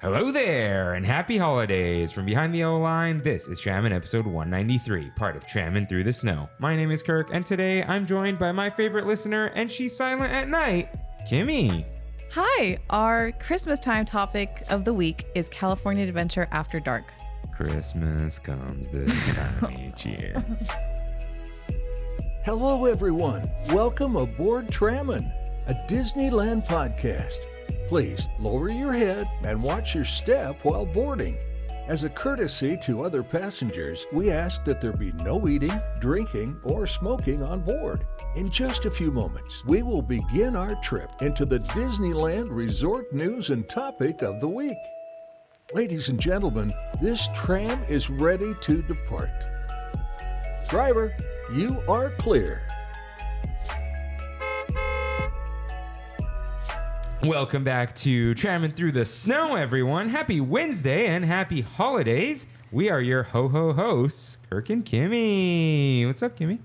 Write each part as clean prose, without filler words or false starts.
Hello there, and happy holidays. From behind the yellow line, this is Trammin episode 193, part of Trammin Through the Snow. My name is Kirk, and today I'm joined by my favorite listener, and she's silent at night, Kimmie. Hi, our Christmas time topic of the week is California Adventure After Dark. Christmas comes this time each year. Hello, everyone. Welcome aboard Trammin, a Disneyland podcast. Please lower your head and watch your step while boarding. As a courtesy to other passengers, we ask that there be no eating, drinking, or smoking on board. In just a few moments, we will begin our trip into the Disneyland Resort news and topic of the week. Ladies and gentlemen, this tram is ready to depart. Driver, you are clear. Welcome back to Trammin Through the Snow, everyone. Happy Wednesday and happy holidays. We are your ho-ho hosts, Kirk and Kimmie. What's up, Kimmie?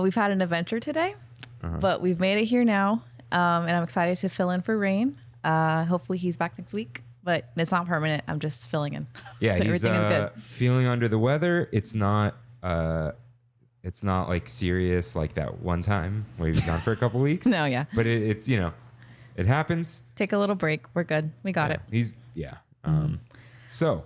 We've had an adventure today, but we've made it here now, and I'm excited to fill in for Rain. Hopefully he's back next week, but it's not permanent. I'm just filling in. Yeah, so he's everything is good. Feeling under the weather. It's not like serious like that one time where he was gone for a couple weeks. No, yeah. But it's, you know, it happens. Take a little break. We're good. We got it. So,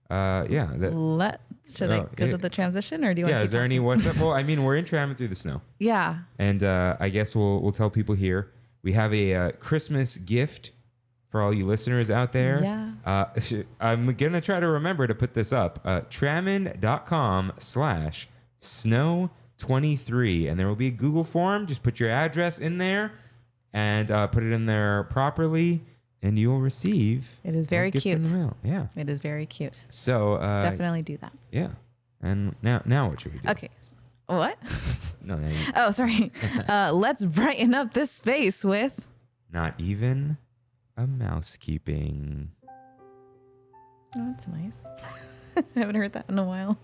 yeah. Should I go to the transition, or do you want to? Yeah, is there any what's up? Well, I mean, we're in Trammin Through the Snow. Yeah. And I guess we'll tell people here. We have a Christmas gift for all you listeners out there. Yeah. I'm going to try to remember to put this up. Trammin.com/snow23. And there will be a Google form. Just put your address in there and put it in there properly. And you will receive. It is very cute. In the mail. Yeah. It is very cute. So definitely do that. Yeah. And now what should we do? Okay. What? No. Oh, sorry. Let's brighten up this space with Not Even a Mousekeeping. Oh, that's nice. I haven't heard that in a while.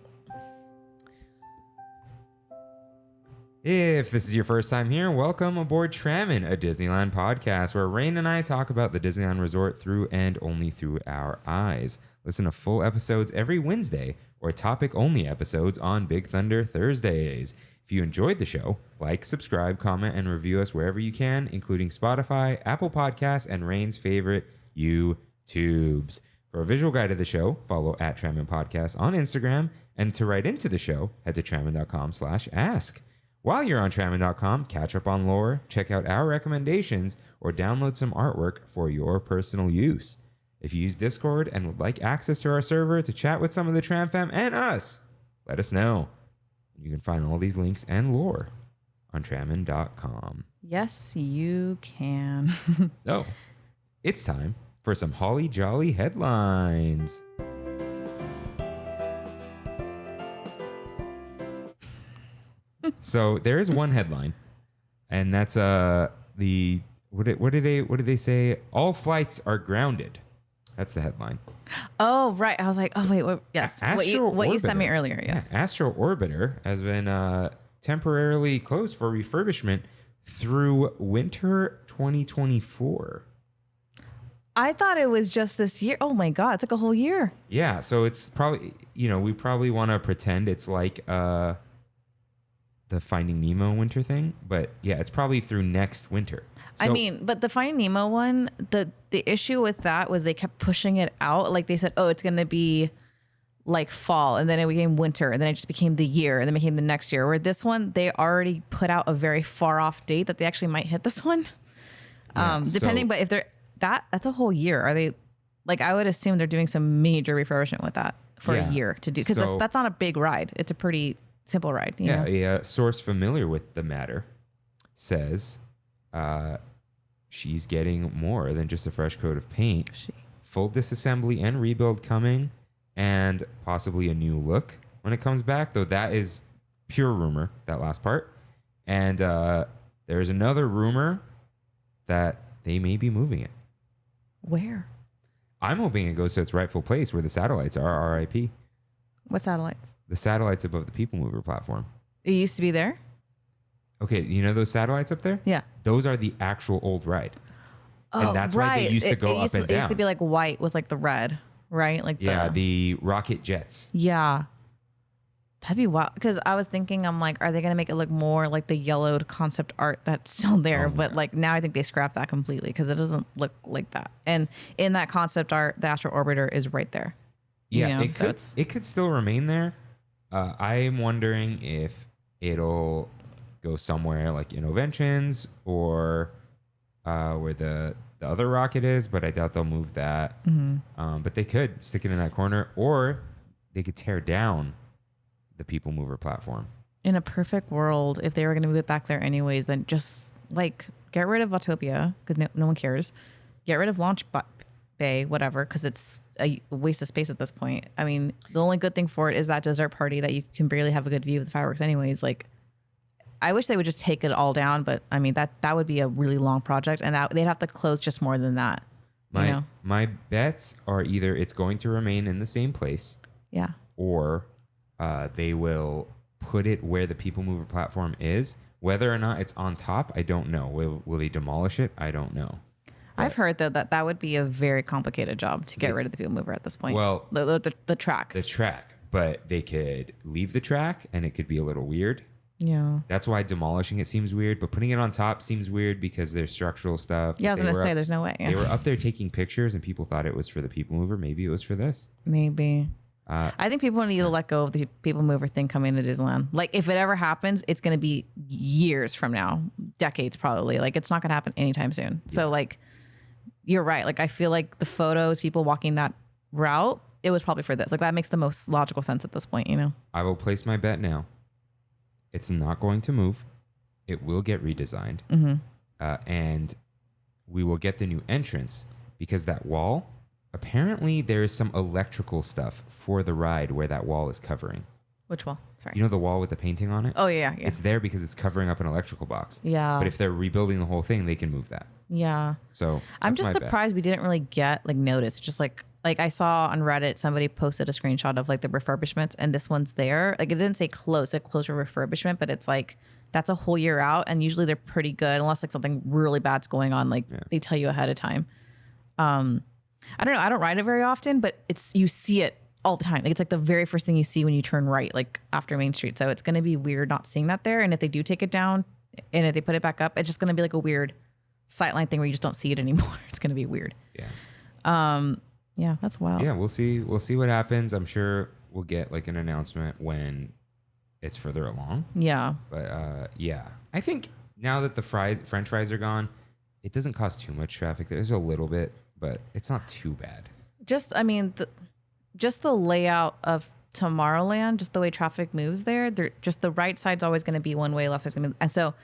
If this is your first time here, welcome aboard Trammin, a Disneyland podcast where Rain and I talk about the Disneyland Resort through and only through our eyes. Listen to full episodes every Wednesday or topic-only episodes on Big Thunder Thursdays. If you enjoyed the show, like, subscribe, comment, and review us wherever you can, including Spotify, Apple Podcasts, and Rain's favorite YouTubes. For a visual guide of the show, follow @Trammin Podcast on Instagram, and to write into the show, head to trammin.com/ask. While you're on Trammin.com, catch up on lore, check out our recommendations, or download some artwork for your personal use. If you use Discord and would like access to our server to chat with some of the TramFam and us, let us know. You can find all these links and lore on Trammin.com. Yes, you can. So, it's time for some holly jolly headlines. So there is one headline, and that's what do they say? All flights are grounded. That's the headline. Oh, right. I was like, oh, wait. Yes. What you sent me earlier. Yes. Yeah, Astro Orbiter has been temporarily closed for refurbishment through winter 2024. I thought it was just this year. Oh, my God. It took a whole year. Yeah. So it's probably, we probably want to pretend it's like the Finding Nemo winter thing. But yeah, it's probably through next winter. So, I mean, but the Finding Nemo one, the issue with that was they kept pushing it out. Like they said, oh, it's going to be like fall, and then it became winter, and then it just became the year, and then became the next year. Where this one, they already put out a very far off date that they actually might hit this one. Depending, but if they're that's a whole year. Are they like? I would assume they're doing some major refurbishment with that for a year to do, because that's not a big ride. It's a pretty simple ride. You know? A source familiar with the matter says she's getting more than just a fresh coat of paint. Full disassembly and rebuild coming, and possibly a new look when it comes back, though that is pure rumor, that last part. And there's another rumor that they may be moving it. Where? I'm hoping it goes to its rightful place where the satellites are. RIP. What satellites? The satellites above the People Mover platform. It used to be there? Okay, you know those satellites up there? Yeah. Those are the actual old ride. And that's why they used to go up and It down. used to be like white with like the red, right? Like the rocket jets. Yeah. That'd be wild. Because I was thinking, I'm like, are they going to make it look more like the yellowed concept art that's still there? But like now I think they scrapped that completely because it doesn't look like that. And in that concept art, the Astro Orbiter is right there. Yeah, You know? it could still remain there. I am wondering if it'll go somewhere like Innoventions or where the other rocket is, but I doubt they'll move that. But they could stick it in that corner, or they could tear down the People Mover platform. In a perfect world, if they were going to move it back there anyways, then just like get rid of Autopia because no one cares. Get rid of Launch Bay, whatever, because it's a waste of space at this point. I mean, the only good thing for it is that dessert party that you can barely have a good view of the fireworks anyways. Like, I wish they would just take it all down, but I mean, that would be a really long project, and they'd have to close just more than that. My bets are either it's going to remain in the same place, yeah, or they will put it where the People Mover platform is. Whether or not it's on top, I don't know. Will they demolish it? I don't know. I've heard though that would be a very complicated job to get rid of the People Mover at this point. Well, the track. The track, but they could leave the track, and it could be a little weird. Yeah. That's why demolishing it seems weird, but putting it on top seems weird because there's structural stuff. Yeah, I was going to say, there's no way. Yeah. They were up there taking pictures, and people thought it was for the People Mover. Maybe it was for this. Maybe. I think people need to let go of the People Mover thing coming to Disneyland. Like, if it ever happens, it's going to be years from now, decades probably. Like, it's not going to happen anytime soon. Yeah. So, like, you're right. Like, I feel like the photos, people walking that route, it was probably for this. Like, that makes the most logical sense at this point, you know? I will place my bet now. It's not going to move. It will get redesigned. And we will get the new entrance because that wall, apparently there is some electrical stuff for the ride where that wall is covering. Which wall? Sorry. You know the wall with the painting on it? Oh, yeah. It's there because it's covering up an electrical box. Yeah. But if they're rebuilding the whole thing, they can move that. Yeah. So I'm just surprised we didn't really get like notice. Just like I saw on Reddit, somebody posted a screenshot of like the refurbishments, and this one's there. Like, it didn't say close, it closed for refurbishment, but it's like that's a whole year out, and usually they're pretty good unless like something really bad's going on. Like they tell you ahead of time. I don't know. I don't ride it very often, but you see it all the time. Like, it's like the very first thing you see when you turn right, like after Main Street. So it's going to be weird not seeing that there. And if they do take it down and if they put it back up, it's just going to be like a weird sightline thing where you just don't see it anymore. It's going to be weird. Yeah. Yeah, that's wild. Yeah, we'll see. We'll see what happens. I'm sure we'll get like an announcement when it's further along. Yeah. But yeah, I think now that the French fries are gone, it doesn't cause too much traffic. There's a little bit, but it's not too bad. Just, I mean, just the layout of Tomorrowland, just the way traffic moves there, just the right side's always going to be one way, left side's going to be, and so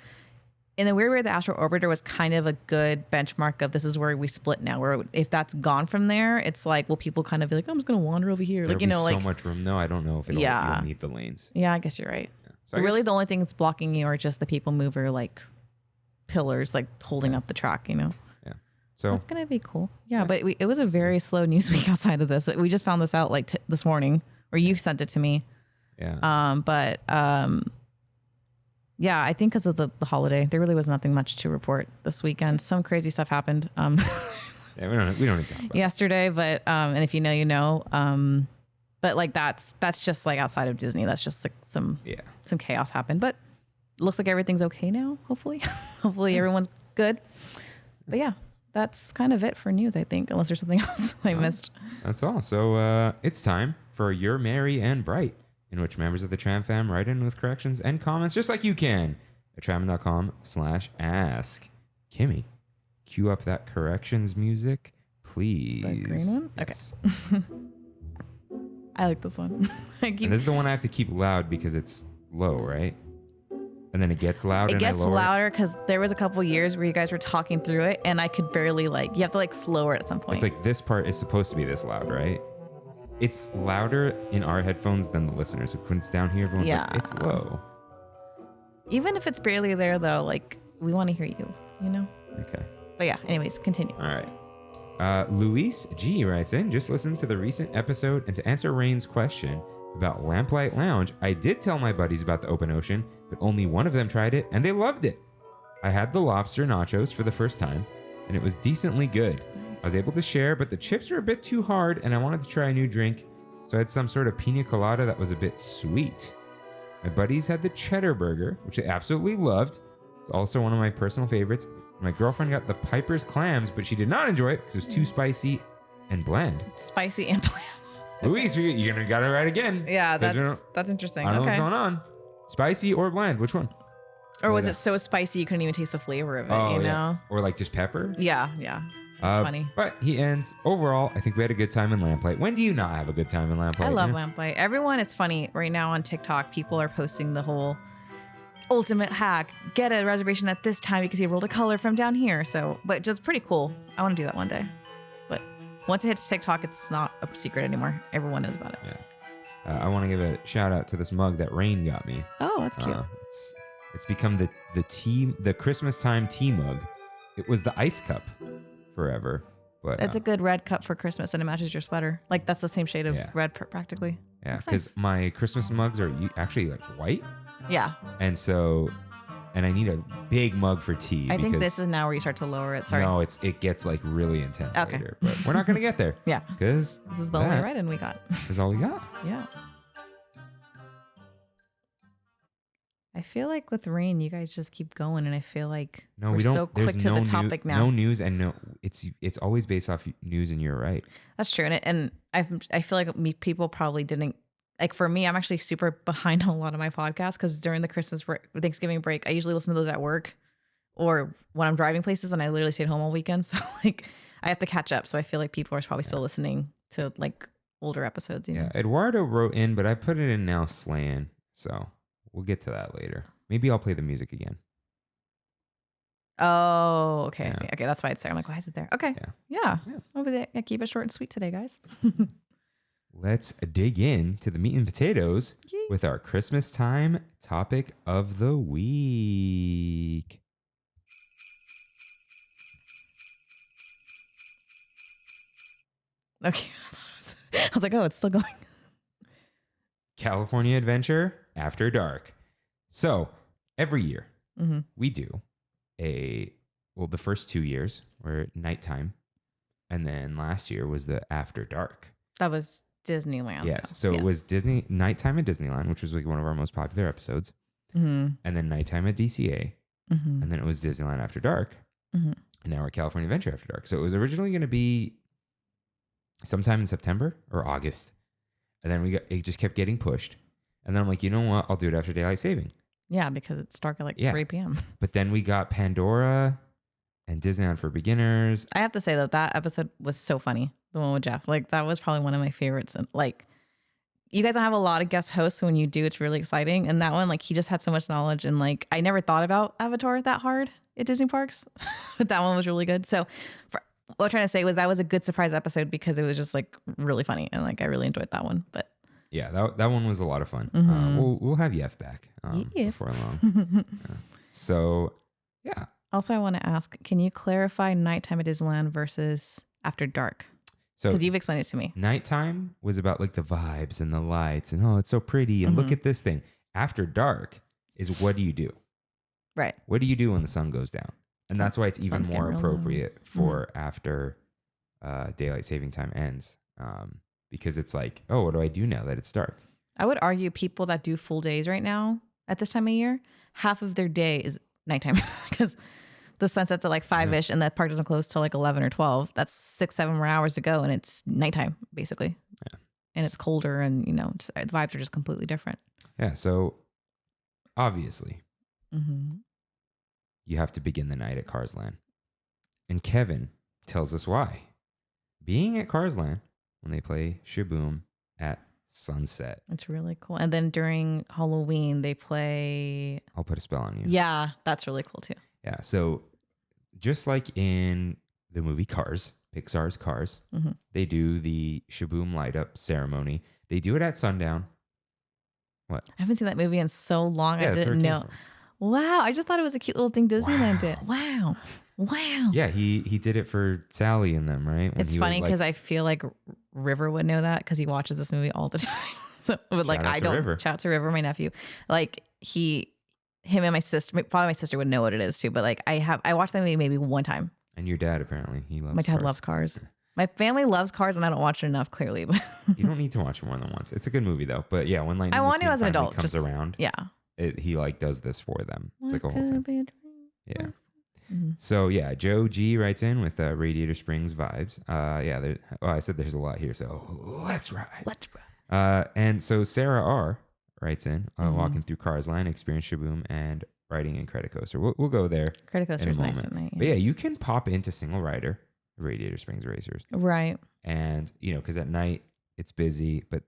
in the weird way, the Astro Orbiter was kind of a good benchmark of this is where we split now. Where if that's gone from there, it's like, well, people kind of be like, oh, I'm just going to wander over here. There'll like, you know, be like so much room. No, I don't know if it'll you'll need the lanes. Yeah, I guess you're right. Yeah. So really, the only thing that's blocking you are just the People Mover, like pillars, like holding up the track, you know? Yeah. So that's going to be cool. Yeah, but it was a very slow news week outside of this. We just found this out like this morning, or you sent it to me. Yeah. Yeah, I think because of the holiday, there really was nothing much to report this weekend. Some crazy stuff happened. Yeah, we don't need to talk about yesterday, but and if you know, you know. But like that's just like outside of Disney. That's just like some chaos happened. But it looks like everything's okay now. Hopefully, everyone's good. But yeah, that's kind of it for news, I think. Unless there's something else I missed. That's all. So it's time for You're Merry and Bright, in which members of the TramFam write in with corrections and comments just like you can at trammin.com/ask. Kimmie, cue up that corrections music, please. The green one? Yes. Okay. I like this one. And this is the one I have to keep loud because it's low, right? And then it gets loud. It gets louder because there was a couple years where you guys were talking through it and I could barely you have to slower it at some point. It's like this part is supposed to be this loud, right? It's louder in our headphones than the listeners. So when it's down here, everyone's like, it's low. Even if it's barely there, though, we want to hear you, you know? Okay. But yeah, anyways, continue. All right. Luis G writes in, just listen to the recent episode, and to answer Rain's question about Lamplight Lounge, I did tell my buddies about the open ocean, but only one of them tried it, and they loved it. I had the lobster nachos for the first time. and it was decently good. I was able to share, but the chips were a bit too hard, and I wanted to try a new drink, so I had some sort of pina colada that was a bit sweet. My buddies had the cheddar burger, which I absolutely loved. It's also one of my personal favorites. My girlfriend got the Piper's clams, but she did not enjoy it because it was too spicy and bland. Spicy and bland. Louise, you're gonna got it right again. Yeah, that's interesting. I don't know okay. what's going on. Spicy or bland? Which one? Or was it so spicy you couldn't even taste the flavor of it? Oh, you yeah. know? Or like just pepper? Yeah. That's funny. But he ends. Overall, I think we had a good time in Lamplight. When do you not have a good time in Lamplight? I love Yeah. Lamplight. Everyone, it's funny right now on TikTok. People are posting the whole ultimate hack. Get a reservation at this time because you rolled a color from down here. So, but just pretty cool. I want to do that one day. But once it hits TikTok, it's not a secret anymore. Everyone knows about it. Yeah. I want to give a shout out to this mug that Rain got me. Oh, that's cute. It's become the Christmas time tea mug. It was the ice cup forever, but It's a good red cup for Christmas and it matches your sweater. Like that's the same shade of Yeah. red practically. yeah, Looks because nice. my Christmas mugs are actually like white, Yeah. and I need a big mug for tea. I think because- this is now where you start to lower it. Sorry. No, it gets like really intense Okay. later, but we're not gonna get there. Yeah. Because This is the only that red-in we got. is all we got. Yeah. I feel like with Rain, you guys just keep going, and I feel like No, we're we don't. so there's quick to no the topic now. No news, and no, it's always based off news, and you're right. That's true, and I feel like people probably didn't like. For me, I'm actually super behind on a lot of my podcasts because during the Thanksgiving break, I usually listen to those at work or when I'm driving places, and I literally stay at home all weekend. So like, I have to catch up. So I feel like people are probably still listening to like older episodes. You know? Yeah, Eduardo wrote in, but I put it in now slaying, so we'll get to that later. Maybe I'll play the music again. Oh, okay. I Yeah. see. Okay, that's why it's there. I'm like, why is it there? Okay. Yeah. Yeah. Over there. Yeah, keep it short and sweet today, guys. Let's dig in to the meat and potatoes Yay. with our Christmas time topic of the week. Okay. I was like, oh, it's still going. California Adventure After Dark. So every year Mm-hmm. we do the first 2 years were nighttime, and then last year was the After Dark. That was Disneyland. Yes. So it Yes. was nighttime at Disneyland, which was like one of our most popular episodes, Mm-hmm. and then nighttime at DCA, Mm-hmm. and then it was Disneyland After Dark, Mhm. and now we're California Adventure After Dark. So it was originally going to be sometime in September or August, and then it just kept getting pushed, and then I'm like, you know what? I'll do it after daylight saving. Yeah, because it's dark at like Yeah. 3 p.m. But then we got Pandora and Disneyland for Beginners. I have to say that episode was so funny. The one with Jeff. Like, that was probably one of my favorites. And like, you guys don't have a lot of guest hosts. When you do, it's really exciting. And that one, like, he just had so much knowledge. And like, I never thought about Avatar that hard at Disney parks, but that one was really good. So what I'm trying to say was that was a good surprise episode because it was just like really funny. And like, I really enjoyed that one. But Yeah, that one was a lot of fun. Mhm. We'll have Yef back Yeah. before long. So yeah, also, I want to ask, can you clarify nighttime at Disneyland versus after dark? so Because you've explained it to me. nighttime was about like the vibes and the lights and oh, it's so pretty and look Mhm. at this thing. After dark is what do you do? Right. What do you do when the sun goes down? And that's why it's even Sun's getting more real low. appropriate for after daylight saving time ends, because it's like, oh, what do I do now that it's dark? I would argue people that do full days right now at this time of year, half of their day is nighttime because the sun sets at like 5-ish and that park doesn't close till like 11 or 12. That's 6-7 more hours to go and it's nighttime basically. Yeah. And it's colder and, you know, the vibes are just completely different. Yeah. So obviously Mm-hmm. you have to begin the night at Cars Land. And Kevin tells us why. Being at Cars Land when they play Shaboom at sunset. It's really cool. And then during Halloween, they play. I'll put a spell on you. Yeah, that's really cool too. Yeah. So just like in the movie Cars, Pixar's Cars, Mhm. they do the Shaboom light up ceremony. They do it at sundown. What? I haven't seen that movie in so long. Yeah, I that's where didn't it came know. from. Wow. I just thought it was a cute little thing Disneyland Wow. did. Wow. Wow. Yeah, he did it for Sally and them, right? When It's he was funny like- because I feel like River would know that because he watches this movie all the time. So, but like, Shout out I to don't. River. Shout out to River, my nephew. Like him and my sister, probably my sister would know what it is too. But like, I watched that movie maybe one time And your dad, apparently, he loves My dad cars. loves cars. My family loves cars, and I don't watch it enough, clearly. But You don't need to watch it more than once. It's a good movie, though. But yeah, when Lightning I want to McQueen as an finally adult. comes around, Yeah. he like does this for them. It's like a whole What thing. could be a Yeah. dream? So yeah, Joe G writes in with Radiator Springs vibes. I said there's a lot here, so let's ride. Let's ride. And so Sarah R writes in, walking through Cars Line, Experience Shaboom, and riding in Credit Coaster. We'll go there. Credit in a Coaster's nice moment. at night. But yeah, you can pop into single rider Radiator Springs Racers, Right. and because at night it's busy, but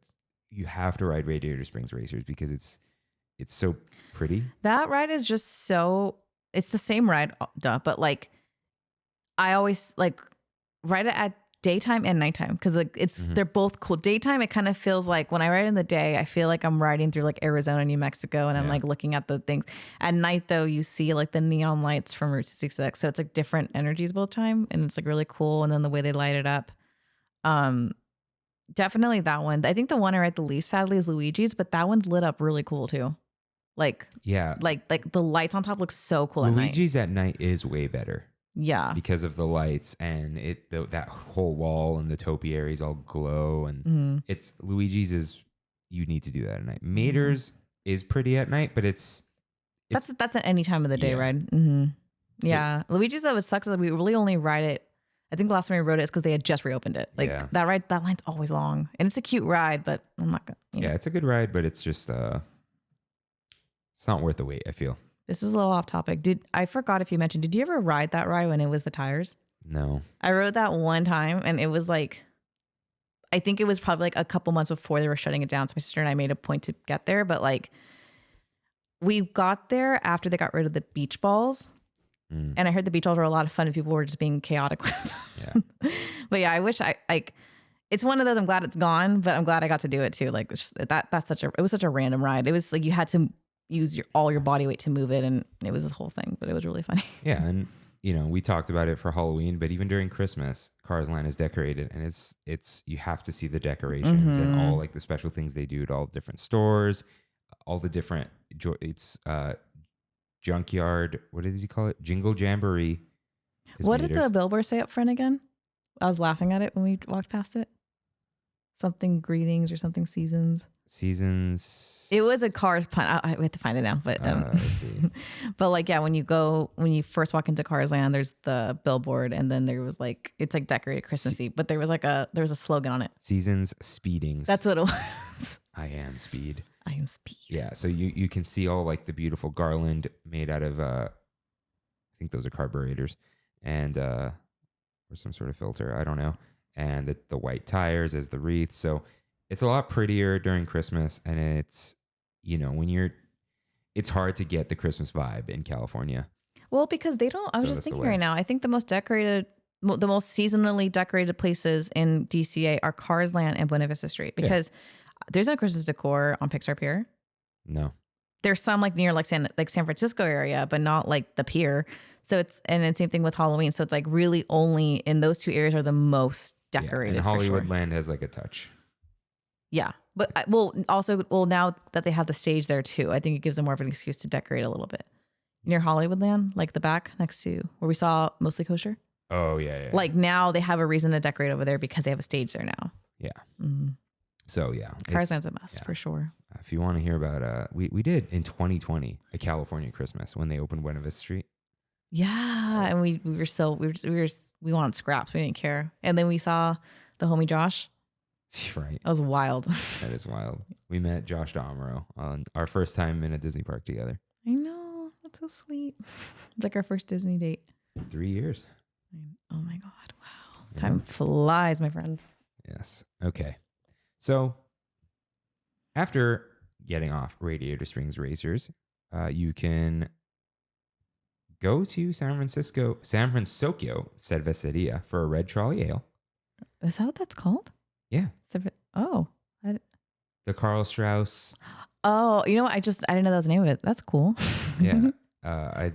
you have to ride Radiator Springs Racers because it's so pretty. That ride is just so, it's the same ride, but like I always like ride it at daytime and nighttime because like they're both cool. Daytime, it kind of feels like when I ride in the day, I feel like I'm riding through like Arizona, New Mexico, and I'm like looking at the things. At night though, you see like the neon lights from Route 66, so it's like different energies both time, and it's like really cool. And then the way they light it up, definitely that one. I think the one I ride the least sadly is Luigi's, but that one's lit up really cool too. Like the lights on top look so cool at night. Luigi's at night is way better. Yeah. Because of the lights and that whole wall and the topiaries all glow, and it's Luigi's is, you need to do that at night. Mater's is pretty at night, but it's that's at any time of the day ride. Yeah. Luigi's though, it sucks that we really only ride it. I think the last time we rode it is because they had just reopened it. Like that line's always long, and it's a cute ride, but I'm not gonna. It's a good ride, but it's just it's not worth the wait, I feel. This is a little off topic. I forgot if you mentioned, did you ever ride that ride when it was the tires? No. I rode that one time, and it was like, I think it was probably like a couple months before they were shutting it down. So my sister and I made a point to get there, but like we got there after they got rid of the beach balls. And I heard the beach balls were a lot of fun and people were just being chaotic with them. Yeah. But yeah, I wish it's one of those, I'm glad it's gone, but I'm glad I got to do it too. Like it was such a random ride. It was like you had to use all your body weight to move it, and it was this whole thing, but it was really funny. Yeah, and we talked about it for Halloween, but even during Christmas, Cars Line is decorated, and it's you have to see the decorations and all like the special things they do at all different stores, all the different junkyard. What did he call it? Jingle Jamboree. What did the billboard say up front again? I was laughing at it when we walked past it. Something greetings or something seasons. It was a Cars pun. I have to find it now, but let's see. but like when you first walk into Cars Land, there's the billboard, and then there was like it's like decorated Christmassy, but there was a slogan on it. Seasons Speedings. That's what it was. I am speed. I am speed. Yeah, so you can see all like the beautiful garland made out of I think those are carburetors and or some sort of filter, I don't know, and the white tires as the wreaths. So it's a lot prettier during Christmas, and it's it's hard to get the Christmas vibe in California. Well, because they don't. I was just thinking right now. I think the most seasonally decorated places in DCA are Cars Land and Buena Vista Street, because there's no Christmas decor on Pixar Pier. No. There's some like near like San Francisco area, but not like the pier. So and then same thing with Halloween. So it's like really only in those two areas are the most decorated. And Hollywood Land has like a touch. Yeah. But now that they have the stage there too, I think it gives them more of an excuse to decorate a little bit. Near Hollywood Land, like the back next to where we saw Mostly Kosher. Oh, yeah. Like now they have a reason to decorate over there because they have a stage there now. Yeah. Mm-hmm. So yeah. Cars Land's a mess for sure. If you want to hear about, we did in 2020 a California Christmas when they opened Buena Vista Street. Yeah. And we wanted scraps. We didn't care. And then we saw the homie Josh. Right. That was wild. That is wild. We met Josh D'Amaro on our first time in a Disney park together. I know. That's so sweet. It's like our first Disney date. 3 years. Oh my God. Wow. Yeah. Time flies, my friends. Yes. Okay. So after getting off Radiator Springs Racers, you can go to San Francisco Cerveceria for a red trolley ale. Is that what that's called? Yeah. The Karl Strauss. Oh, you know what? I didn't know that was the name of it. That's cool. Yeah. I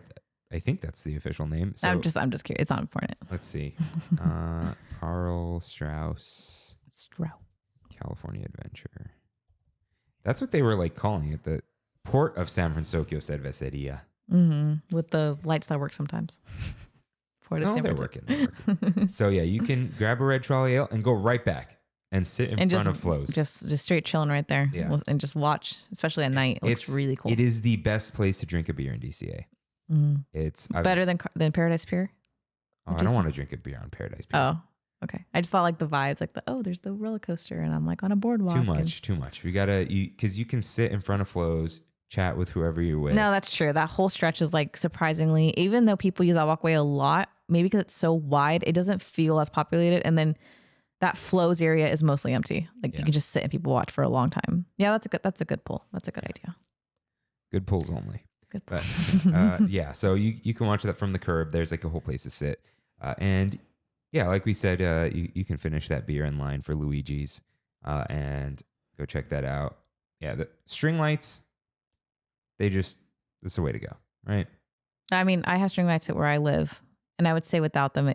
think that's the official name. So, I'm just curious. It's not important. Let's see. Karl Strauss. California Adventure. That's what they were like calling it. The Port of San Francisco Cerveceria. Mm-hmm. With the lights that work sometimes. Port of Oh, San they're Francisco. working. So yeah, you can grab a red trolley ale and go right back and sit in And front of Flo's. just straight chilling right there. Yeah. And just watch, especially at night. It looks really cool. It is the best place to drink a beer in DCA. It's better than Paradise Pier. Oh, I don't want to drink a beer on Paradise Pier. Oh, okay. I just thought like the vibes, like there's the roller coaster, and I'm like on a boardwalk. Too much. We gotta, because you can sit in front of Flo's, chat with whoever you're with. No, that's true. That whole stretch is like surprisingly, even though people use that walkway a lot, maybe because it's so wide, it doesn't feel as populated. And then that Flo's area is mostly empty. Like you can just sit and people watch for a long time. Yeah, that's a good pull. That's a good idea. Good pulls only. Good pull. But yeah, so you can watch that from the curb. There's like a whole place to sit. And yeah, like we said, you can finish that beer in line for Luigi's and go check that out. Yeah, the string lights, it's the way to go, right? I mean, I have string lights at where I live, and I would say without them,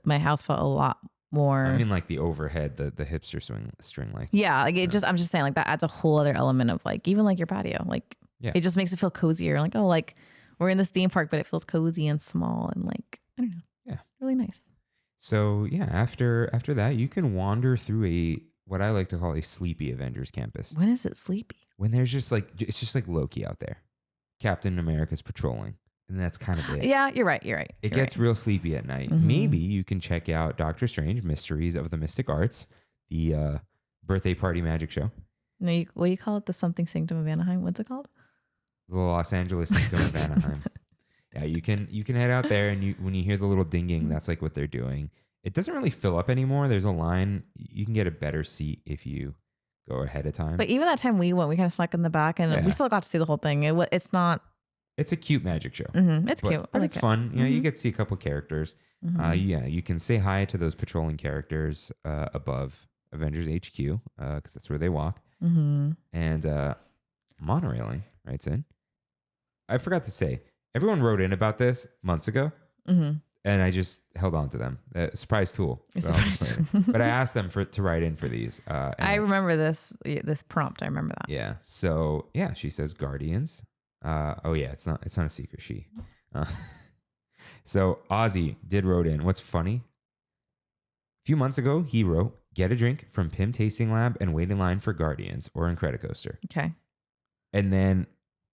my house felt a lot more. I mean, like the overhead, the hipster string lights. Yeah, like I'm just saying, like that adds a whole other element of like, even like your patio, like it just makes it feel cozier. Like, oh, like we're in this theme park, but it feels cozy and small and like, I don't know. Yeah. Really nice. So yeah, after that, you can wander through what I like to call a sleepy Avengers campus. When is it sleepy? When there's just like, it's just like Loki out there. Captain America's patrolling. And that's kind of it. Yeah, you're right. It gets real sleepy at night. Mm-hmm. Maybe you can check out Doctor Strange Mysteries of the Mystic Arts, the birthday party magic show. No, what do you call it? The something sanctum of Anaheim. What's it called? The Los Angeles Sanctum of Anaheim. Yeah, you can head out there, and when you hear the little dinging, that's like what they're doing. It doesn't really fill up anymore. There's a line. You can get a better seat if you go ahead of time. But even that time we went, we kind of snuck in the back, and we still got to see the whole thing. It's not. It's a cute magic show. Mm-hmm. It's cute. But like it's fun. You know, you get to see a couple characters. Mm-hmm. Yeah, you can say hi to those patrolling characters above Avengers HQ because that's where they walk. Mm-hmm. And monorailing, right, Sin? I forgot to say, everyone wrote in about this months ago, and I just held on to them. Surprise tool. But I asked them to write in for these. I remember this prompt. I remember that. Yeah. So yeah, she says Guardians. Oh yeah, it's not a secret. So Ozzy did wrote in. What's funny? A few months ago, he wrote, "Get a drink from Pim Tasting Lab and wait in line for Guardians or Incredicoaster." Okay. And then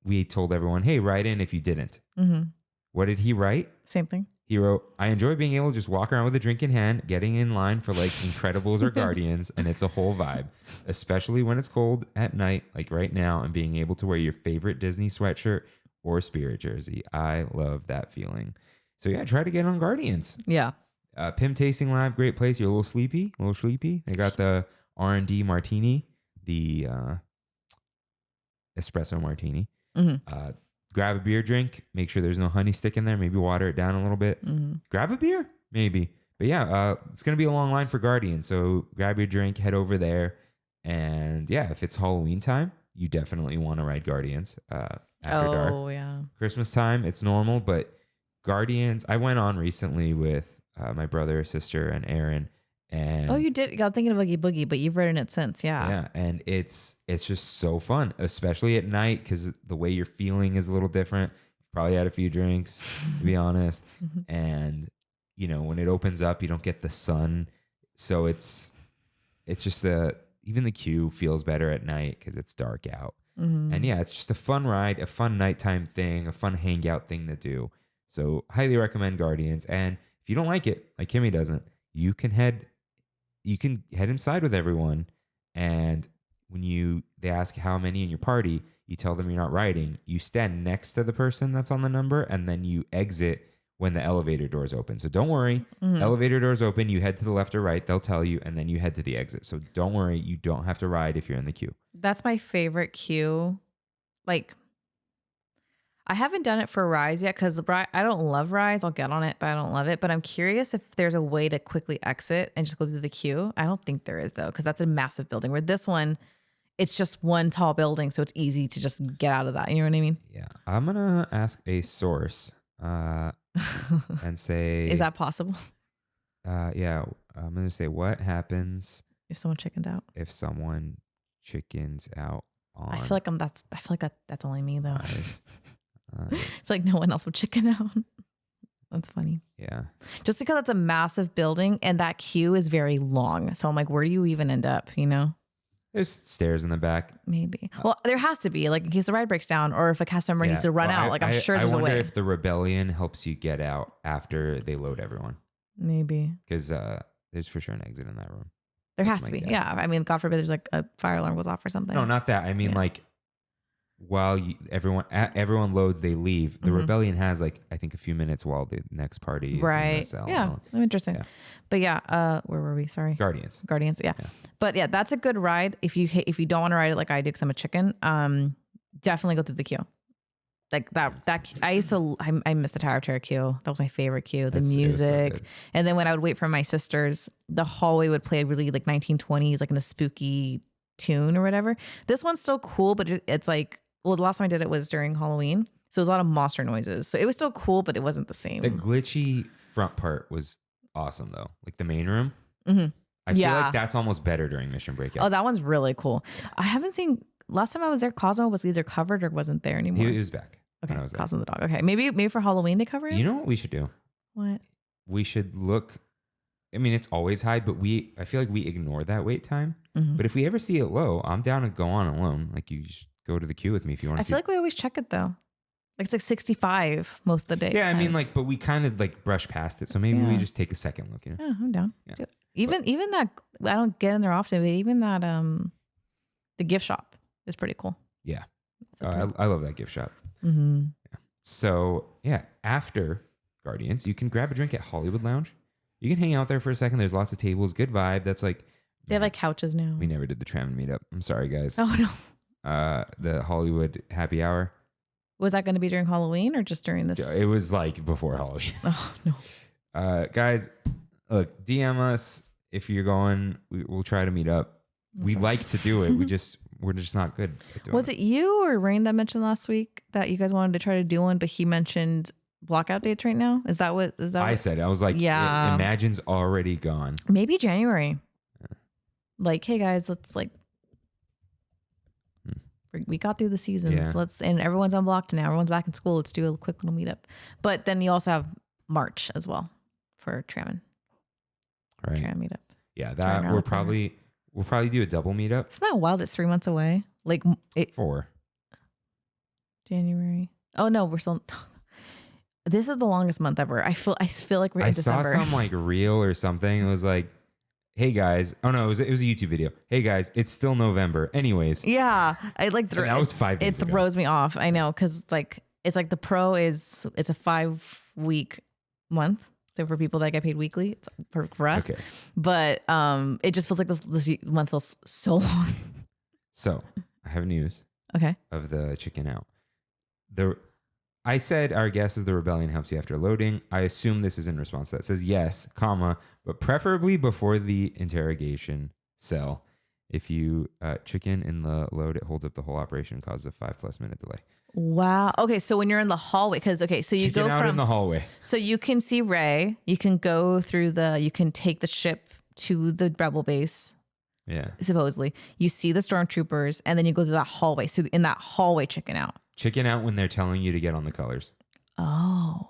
we told everyone, "Hey, write in if you didn't." Mm-hmm. What did he write? Same thing. He wrote, "I enjoy being able to just walk around with a drink in hand, getting in line for like Incredibles or Guardians, and it's a whole vibe, especially when it's cold at night, like right now, and being able to wear your favorite Disney sweatshirt or Spirit jersey. I love that feeling." So yeah, try to get on Guardians. Yeah. Pim Tasting Lab, great place. You're a little sleepy. They got the R&D martini, the espresso martini. Mm-hmm. Grab a beer drink. Make sure there's no honey stick in there. Maybe water it down a little bit. Mm-hmm. Grab a beer, maybe. But yeah, it's going to be a long line for Guardians. So grab your drink, head over there. And yeah, if it's Halloween time, you definitely want to ride Guardians after dark. Oh, yeah. Christmas time, it's normal. But Guardians, I went on recently with my brother, sister, and Aaron. And you did. I was thinking of Oogie Boogie, but you've ridden it since. Yeah. Yeah. And it's just so fun, especially at night, because the way you're feeling is a little different. Probably had a few drinks, to be honest. And, you know, when it opens up, you don't get the sun. So it's just even the queue feels better at night because it's dark out. Mm-hmm. And yeah, it's just a fun ride, a fun nighttime thing, a fun hangout thing to do. So highly recommend Guardians. And if you don't like it, like Kimmie doesn't, you can head inside with everyone, and when they ask how many in your party, you tell them you're not riding. You stand next to the person that's on the number, and then you exit when the elevator doors open. So don't worry, elevator doors open, you head to the left or right, they'll tell you, and then you head to the exit. So don't worry, you don't have to ride if you're in the queue. That's my favorite queue. Like, I haven't done it for rides yet because I don't love rides. I'll get on it, but I don't love it. But I'm curious if there's a way to quickly exit and just go through the queue. I don't think there is, though, because that's a massive building. Where this one, it's just one tall building, so it's easy to just get out of that. You know what I mean? Yeah. I'm going to ask a source and say... Is that possible? Yeah. I'm going to say, what happens... If someone chickens out? If someone chickens out on... I feel like that's only me, though. Eyes. I feel like no one else would chicken out. That's funny. Yeah. Just because it's a massive building and that queue is very long. So I'm like, where do you even end up? You know? There's stairs in the back. Maybe. Well, there has to be, like, in case the ride breaks down or if a cast member needs to run out. Like, I'm sure there's a way. I wonder if the rebellion helps you get out after they load everyone. Maybe. Because there's for sure an exit in that room. There has to be. Guess. Yeah. I mean, God forbid there's like a fire alarm goes off or something. No, not that. I mean, like, while everyone loads, they leave. The rebellion has, like, I think a few minutes while the next party is in the cell. Yeah. Interesting. Yeah. But yeah, where were we? Sorry. Guardians. Yeah. But yeah, that's a good ride. If you don't want to ride it like I do because I'm a chicken, definitely go through the queue. Like that I miss the Tower of Terror queue. That was my favorite queue. The music. So and then when I would wait for my sisters, the hallway would play really like 1920s, like in a spooky tune or whatever. This one's still cool, but it's like, well, the last time I did it was during Halloween. So it was a lot of monster noises. So it was still cool, but it wasn't the same. The glitchy front part was awesome though. Like the main room. Mm-hmm. I feel like that's almost better during Mission Breakout. Oh, that one's really cool. I haven't seen, last time I was there, Cosmo was either covered or wasn't there anymore. He was back. Okay, Cosmo the dog. Okay, maybe for Halloween they cover it? You know what we should do? What? We should look, I mean, it's always high, but I feel like we ignore that wait time. Mm-hmm. But if we ever see it low, I'm down to go on alone. Like you just go to the queue with me if you want to I feel like we always check it though. Like it's like 65 most of the day. Yeah, I mean, like, but we kind of like brush past it. So maybe we just take a second look, you know? Yeah, I'm down. Yeah. Even that, I don't get in there often, but even that, the gift shop is pretty cool. Yeah. I love that gift shop. Mm-hmm. Yeah. So yeah, after Guardians, you can grab a drink at Hollywood Lounge. You can hang out there for a second. There's lots of tables, good vibe. That's like, they have like couches now. We never did the Trammin meetup. I'm sorry, guys. Oh no. The Hollywood happy hour. Was that going to be during Halloween or just during this? It was like before Halloween. Oh no. Guys, look, DM us if you're going. We'll try to meet up. We like to do it. We're just not good at doing Was it you or Rain that mentioned last week that you guys wanted to try to do one, but he mentioned blockout dates right now? Is that what I said? I was like, yeah. Imagine's already gone. Maybe January. Yeah. Like, hey guys, let's like, we got through the seasons. Yeah. And everyone's unblocked now. Everyone's back in school. Let's do a quick little meetup. But then you also have March as well for Trammin. Right. Trammin meetup. Yeah, that we'll probably do a double meetup. Isn't that wild? It's 3 months away. Like 4. January. Oh no, we're still. This is the longest month ever. I feel like we're in December. I saw some like reel or something. It was like, hey guys. Oh no, it was a YouTube video. Hey guys, it's still November. Anyways. Yeah, I like that was 5 days ago. It throws me off. I know because it's like the pro is it's a 5-week month. So for people that get paid weekly, it's for us. Okay. But it just feels like this month feels so long. So I have news. Okay. Of the chicken out. I said our guess is the rebellion helps you after loading. I assume this is in response to that. It says yes, comma, but preferably before the interrogation cell. If you chicken in the load, it holds up the whole operation, causes a 5+ minute delay. Wow. Okay, so when you're in the hallway, so you chicken go out in the hallway. So you can see Rey. You can go through you can take the ship to the rebel base. Yeah. Supposedly, you see the stormtroopers, and then you go through that hallway. So in that hallway, chicken out. Chicken out when they're telling you to get on the colors. Oh.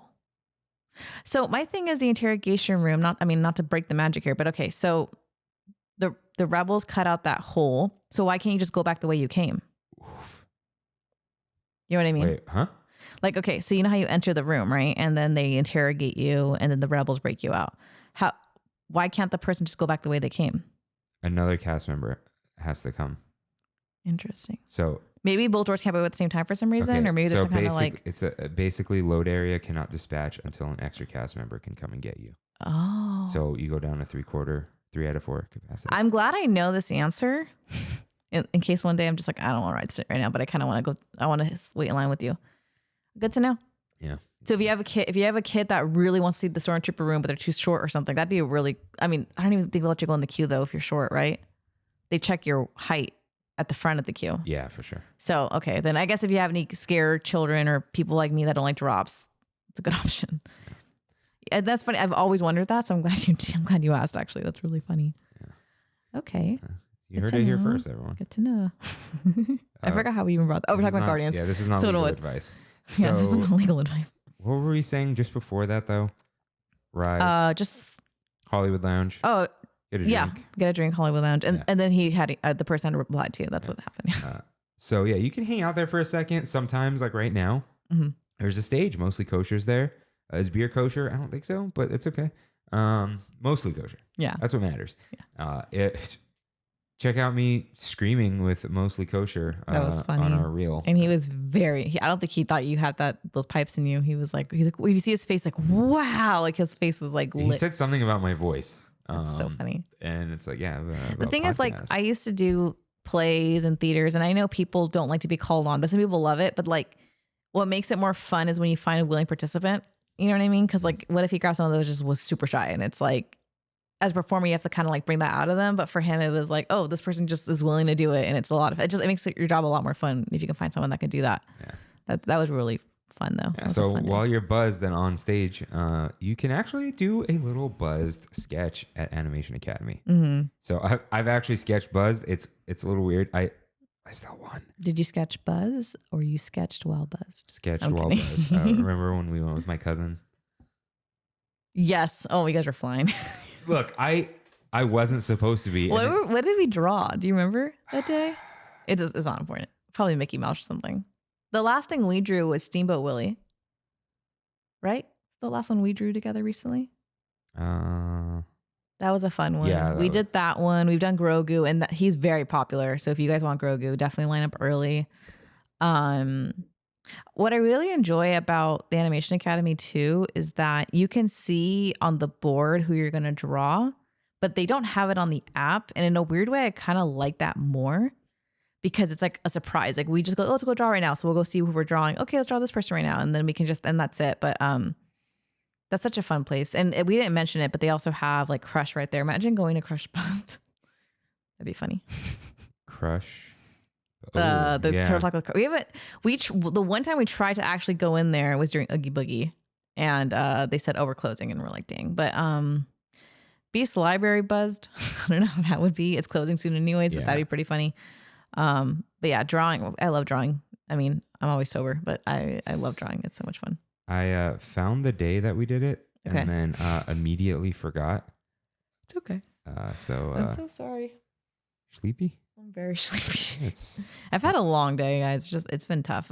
So my thing is the interrogation room. Not to break the magic here, but okay. So the rebels cut out that hole. So why can't you just go back the way you came? Oof. You know what I mean? Wait, huh? Like, okay, so you know how you enter the room, right? And then they interrogate you, and then the rebels break you out. Why can't the person just go back the way they came? Another cast member has to come. Interesting. So maybe both doors can't go at the same time for some reason, or maybe there's some kind of like it's basically load area cannot dispatch until an extra cast member can come and get you. Oh. So you go down to 3/4, 3 out of 4 capacity. I'm glad I know this answer. In case one day I'm just like, I don't want to ride straight right now, but I kind of want to go. I want to wait in line with you. Good to know. Yeah. So if you have a kid that really wants to see the stormtrooper room, but they're too short or something, that'd be a really. I mean, I don't even think they'll let you go in the queue though if you're short, right? They check your height at the front of the queue. Yeah, for sure. So okay, then I guess if you have any scared children or people like me that don't like drops, it's a good option. Yeah, that's funny. I've always wondered that, so I'm glad you asked. Actually, that's really funny. Yeah. Okay. You heard it here first, everyone. Good to know. I forgot how we even brought that. Oh, we're talking about Guardians. Yeah, this is not legal advice. Yeah, this is not legal advice. What were we saying just before that though? Rise. Just Hollywood Lounge. oh Get a yeah, drink. get a drink, Hollywood Lounge, and Yeah. and then he had the person had replied to. That's what happened. So yeah, you can hang out there for a second. Sometimes, like right now, Mm-hmm. there's a stage. Mostly kosher's there. Is beer kosher? I don't think so, but it's okay. Mostly kosher. Yeah. That's what matters. Check out me screaming with mostly kosher That was funny. on our reel. And he was I don't think he thought you had those pipes in you. He's like, well, you see his face, like, wow, like his face was like He lit. said something about my voice. It's so funny. And it's like, yeah. The thing is, like, podcast. I used to do plays and theaters, and I know people don't like to be called on, but some people love it. But like, what makes it more fun is when you find a willing participant. You know what I mean? Because like, what if he grabbed someone that just was super shy, and it's like, as a performer, you have to kind of like bring that out of them. But for him, it was like, oh, this person just is willing to do it, and it's a lot of it makes your job a lot more fun if you can find someone that can do that. Yeah. That was really fun though. Yeah, so while you're buzzed and on stage, you can actually do a little buzzed sketch at Animation Academy. Mm-hmm. So I've actually sketched buzzed. It's a little weird. I still won. Did you sketch buzz or you sketched while buzzed? Sketched I'm while kidding. buzzed. Remember when we went with my cousin? Yes. Oh, you guys were flying. Look, I wasn't supposed to be. What did we draw? Do you remember that day? It's not important. Probably Mickey Mouse or something. The last thing we drew was Steamboat Willie. Right? The last one we drew together recently. That was a fun one. Yeah, we did that one. We've done Grogu, and he's very popular. So if you guys want Grogu, definitely line up early. What I really enjoy about the Animation Academy too is that you can see on the board who you're going to draw, but they don't have it on the app. And in a weird way, I kind of like that more because it's like a surprise. Like we just go, oh, let's go draw right now. So we'll go see who we're drawing. Okay, let's draw this person right now. And then we can and that's it. But that's such a fun place. And we didn't mention it, but they also have like Crush right there. Imagine going to Crush Bust. That'd be funny. Crush. The yeah. Turtle Talk. The one time we tried to actually go in there was during Oogie Boogie, and they said, "Oh, we're closing," and we're like, "Dang!" But Beast Library buzzed. I don't know how that would be. It's closing soon, anyways, but that'd be pretty funny. But yeah, drawing. I love drawing. I mean, I'm always sober, but I love drawing. It's so much fun. I found the day that we did it, Okay. and then immediately forgot. It's okay. I'm so sorry. Sleepy. I'm very sleepy. I've had a long day, guys. It's been tough.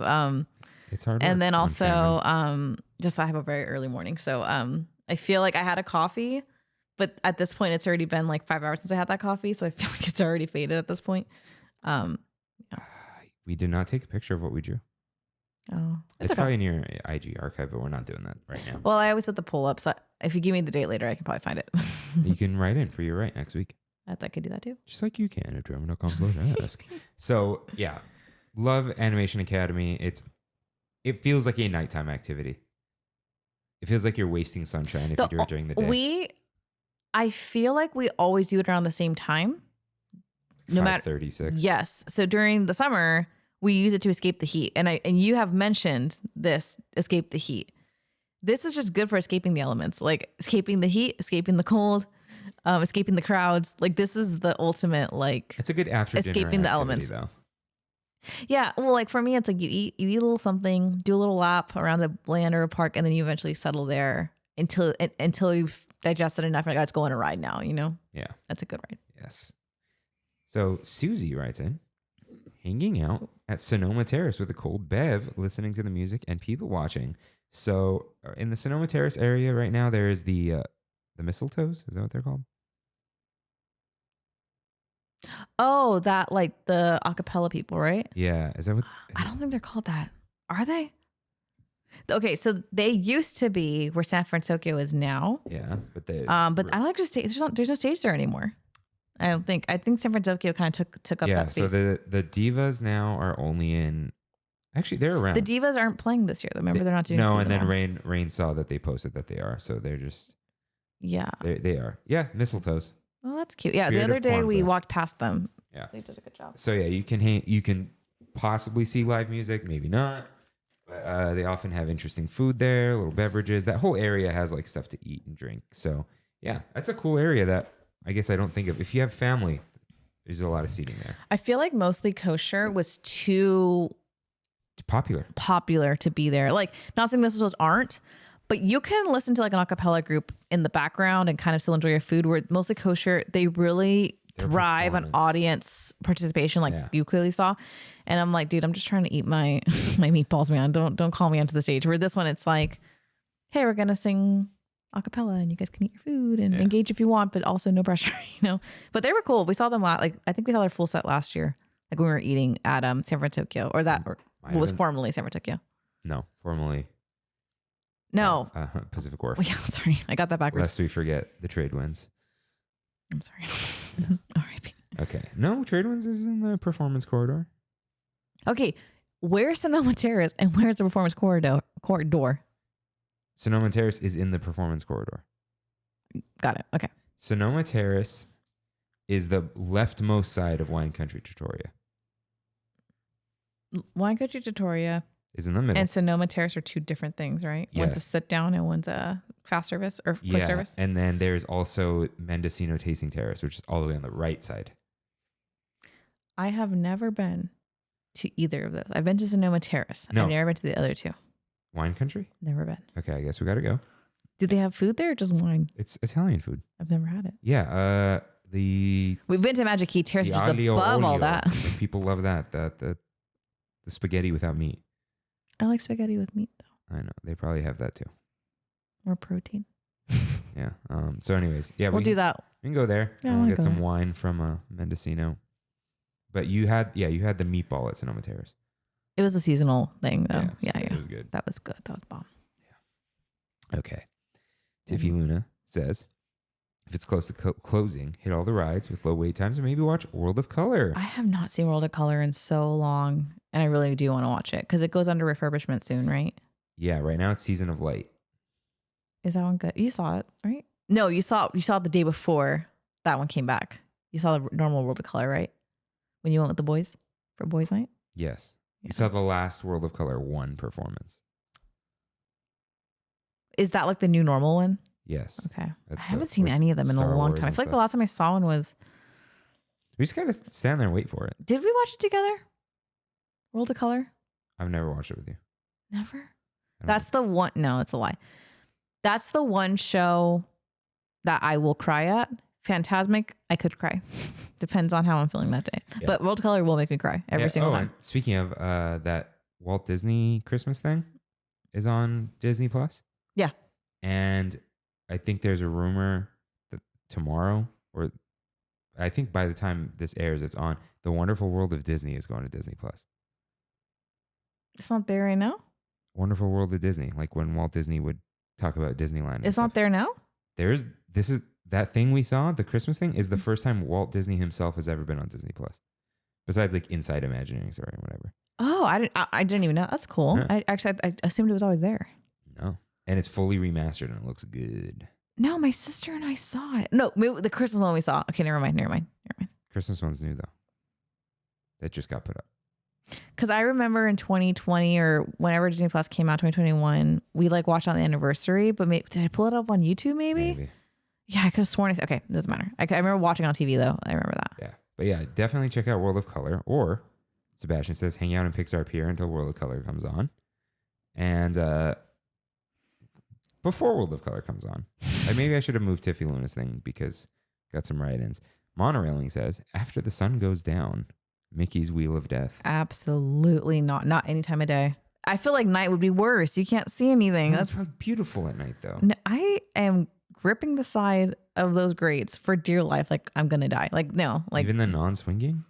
It's hard. And then on also, camera. just I have a very early morning. So I feel like I had a coffee, but at this point, it's already been like 5 hours since I had that coffee. So I feel like it's already faded at this point. We did not take a picture of what we drew. Oh, It's okay. probably in your IG archive, but we're not doing that right now. Well, I always put the poll up. So if you give me the date later, I can probably find it. You can write in for your right next week. I thought I could do that too. Just like you can at Trammin.com/ask. So yeah, love Animation Academy. It feels like a nighttime activity. It feels like you're wasting sunshine if you do it during the day. I feel like we always do it around the same time. No matter 5:36. Yes. So during the summer, we use it to escape the heat. And you have mentioned this, escape the heat. This is just good for escaping the elements, like escaping the heat, escaping the cold, escaping the crowds. Like this is the ultimate, like It's a good after dinner escaping the activity, elements. though. Yeah. Well, like for me, it's like you eat a little something, do a little lap around a land or a park, and then you eventually settle there until you've digested enough. Like, let's go on a ride now, you know? Yeah. That's a good ride. Yes. So Susie writes in, hanging out at Sonoma Terrace with a cold bev, listening to the music and people watching. So in the Sonoma Terrace area right now, there is the mistletoes. Is that what they're called? Oh, that like the acapella people, right? Yeah. Is that what? I don't think they're called that. Are they? Okay, so they used to be where San Francisco is now. Yeah, but they. But I don't like to stay. There's no stage there anymore. I don't think. I think San Francisco kind of took up that space. So the divas now are only in. Actually, they're around. The divas aren't playing this year. Remember, they're not doing. No, and seasonal. then Rain saw that they posted that they are. So they're just. Yeah. They are. Yeah, mistletoes. Well, that's cute. Yeah, Spirit the other of day we Kwanzaa. walked past them. Yeah. They did a good job. So yeah, you can possibly see live music, maybe not. But they often have interesting food there, little beverages. That whole area has like stuff to eat and drink. So yeah, that's a cool area that I guess I don't think of. If you have family, there's a lot of seating there. I feel like mostly kosher was too popular to be there. Like, not saying those shows aren't, but you can listen to like an a cappella group in the background and kind of still enjoy your food. Where mostly kosher, they really thrive on audience participation, like you clearly saw. And I'm like, dude, I'm just trying to eat my my meatballs, man. Don't call me onto the stage. Where this one, it's like, hey, we're gonna sing a cappella and you guys can eat your food and engage if you want, but also no pressure, you know. But they were cool. We saw them like I think we saw their full set last year, like when we were eating at San Francisco, or that or was formerly San Francisco. No, formerly. No. Pacific Wharf. Oh, yeah, sorry, I got that backwards. Lest we forget the Trade Winds. I'm sorry. All right. Okay. No, Trade Winds is in the performance corridor. Okay. Where's Sonoma Terrace and where's the performance corridor? Sonoma Terrace is in the performance corridor. Got it. Okay. Sonoma Terrace is the leftmost side of Wine Country Trattoria. Wine Country Trattoria is in the middle. And Sonoma Terrace are two different things, right? Yes. One's a sit down and one's a fast service or quick service. And then there's also Mendocino Tasting Terrace, which is all the way on the right side. I have never been to either of those. I've been to Sonoma Terrace. No. I've never been to the other two. Wine Country? Never been. Okay, I guess we got to go. Do they have food there or just wine? It's Italian food. I've never had it. Yeah. We've been to Magic Key Terrace, which is aglio above all olio. that. Like, people love that. The spaghetti without meat. I like spaghetti with meat though. I know. They probably have that too. More protein. Yeah. So anyways, yeah, we'll do that. We can go there. Yeah, we'll get some wine from Mendocino. But you had the meatball at Sonoma Terrace. It was a seasonal thing though. Yeah. It was good. That was good. That was bomb. Yeah. Okay. Tiffy Luna says, if it's close to closing, hit all the rides with low wait times, or maybe watch World of Color. I have not seen World of Color in so long, and I really do want to watch it because it goes under refurbishment soon, right? Yeah, right now it's Season of Light. Is that one good? You saw it, right? No, you saw it the day before that one came back. You saw the normal World of Color, right? When you went with the boys for boys' night? Yes. Yeah. You saw the last World of Color 1 performance. Is that like the new normal one? Yes. Okay. I haven't seen any of them in a long time. I feel like the last time I saw one was... We just got to stand there and wait for it. Did we watch it together? World of Color? I've never watched it with you. Never? That's the one... No, it's a lie. That's the one show that I will cry at. Phantasmic, I could cry. Depends on how I'm feeling that day. Yeah. But World of Color will make me cry every single time. Speaking of that Walt Disney Christmas thing is on Disney Plus. Yeah. And I think there's a rumor that tomorrow, or I think by the time this airs, it's on. The Wonderful World of Disney is going to Disney Plus. It's not there right now? Wonderful World of Disney, like when Walt Disney would talk about Disneyland. It's not there now? That thing we saw, the Christmas thing, is the first time Walt Disney himself has ever been on Disney Plus. Besides like Inside Imagineering Story and whatever. Oh, I didn't even know. That's cool. Yeah. I assumed it was always there. No. And it's fully remastered and it looks good. No, my sister and I saw it. No, the Christmas one we saw. Okay, never mind. Christmas one's new though. That just got put up. Because I remember in 2020 or whenever Disney Plus came out, 2021, we like watched on the anniversary. But did I pull it up on YouTube? Maybe. Yeah, I could have sworn. Okay, it doesn't matter. I remember watching on TV though. I remember that. Yeah, but yeah, definitely check out World of Color. Or Sebastian says, hang out in Pixar Pier until World of Color comes on, and before World of Color comes on, maybe I should have moved Tiffy Luna's thing because got some write-ins. Monorailing says, after the sun goes down, Mickey's Wheel of Death. Absolutely not. Not any time of day. I feel like night would be worse. You can't see anything. That's probably beautiful at night though. No, I am gripping the side of those grates for dear life. Like I'm going to die. Like, no. Like even the non-swinging?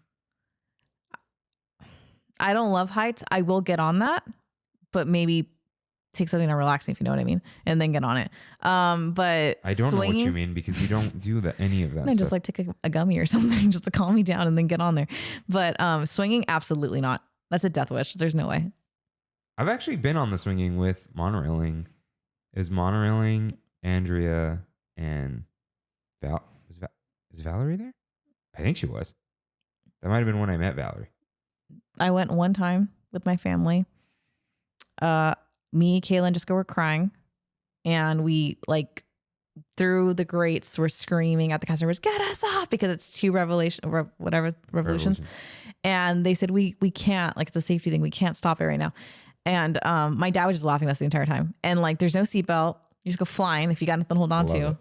I don't love heights. I will get on that, but maybe take something to relax me, if you know what I mean, and then get on it. But I don't know what you mean because you don't do any of that. No, just like take a gummy or something just to calm me down and then get on there. But swinging, absolutely not. That's a death wish. There's no way. I've actually been on the swinging with monorailing. It was monorailing, Andrea, and is Valerie there? I think she was. That might have been when I met Valerie. I went one time with my family. Me, Kayla, and Jessica were crying, and we like through the grates were screaming at the customers, "Get us off!" because it's two revolutions. And they said, we can't, like, it's a safety thing. We can't stop it right now. And my dad was just laughing at us the entire time. And like, there's no seatbelt. You just go flying if you got nothing to hold on to.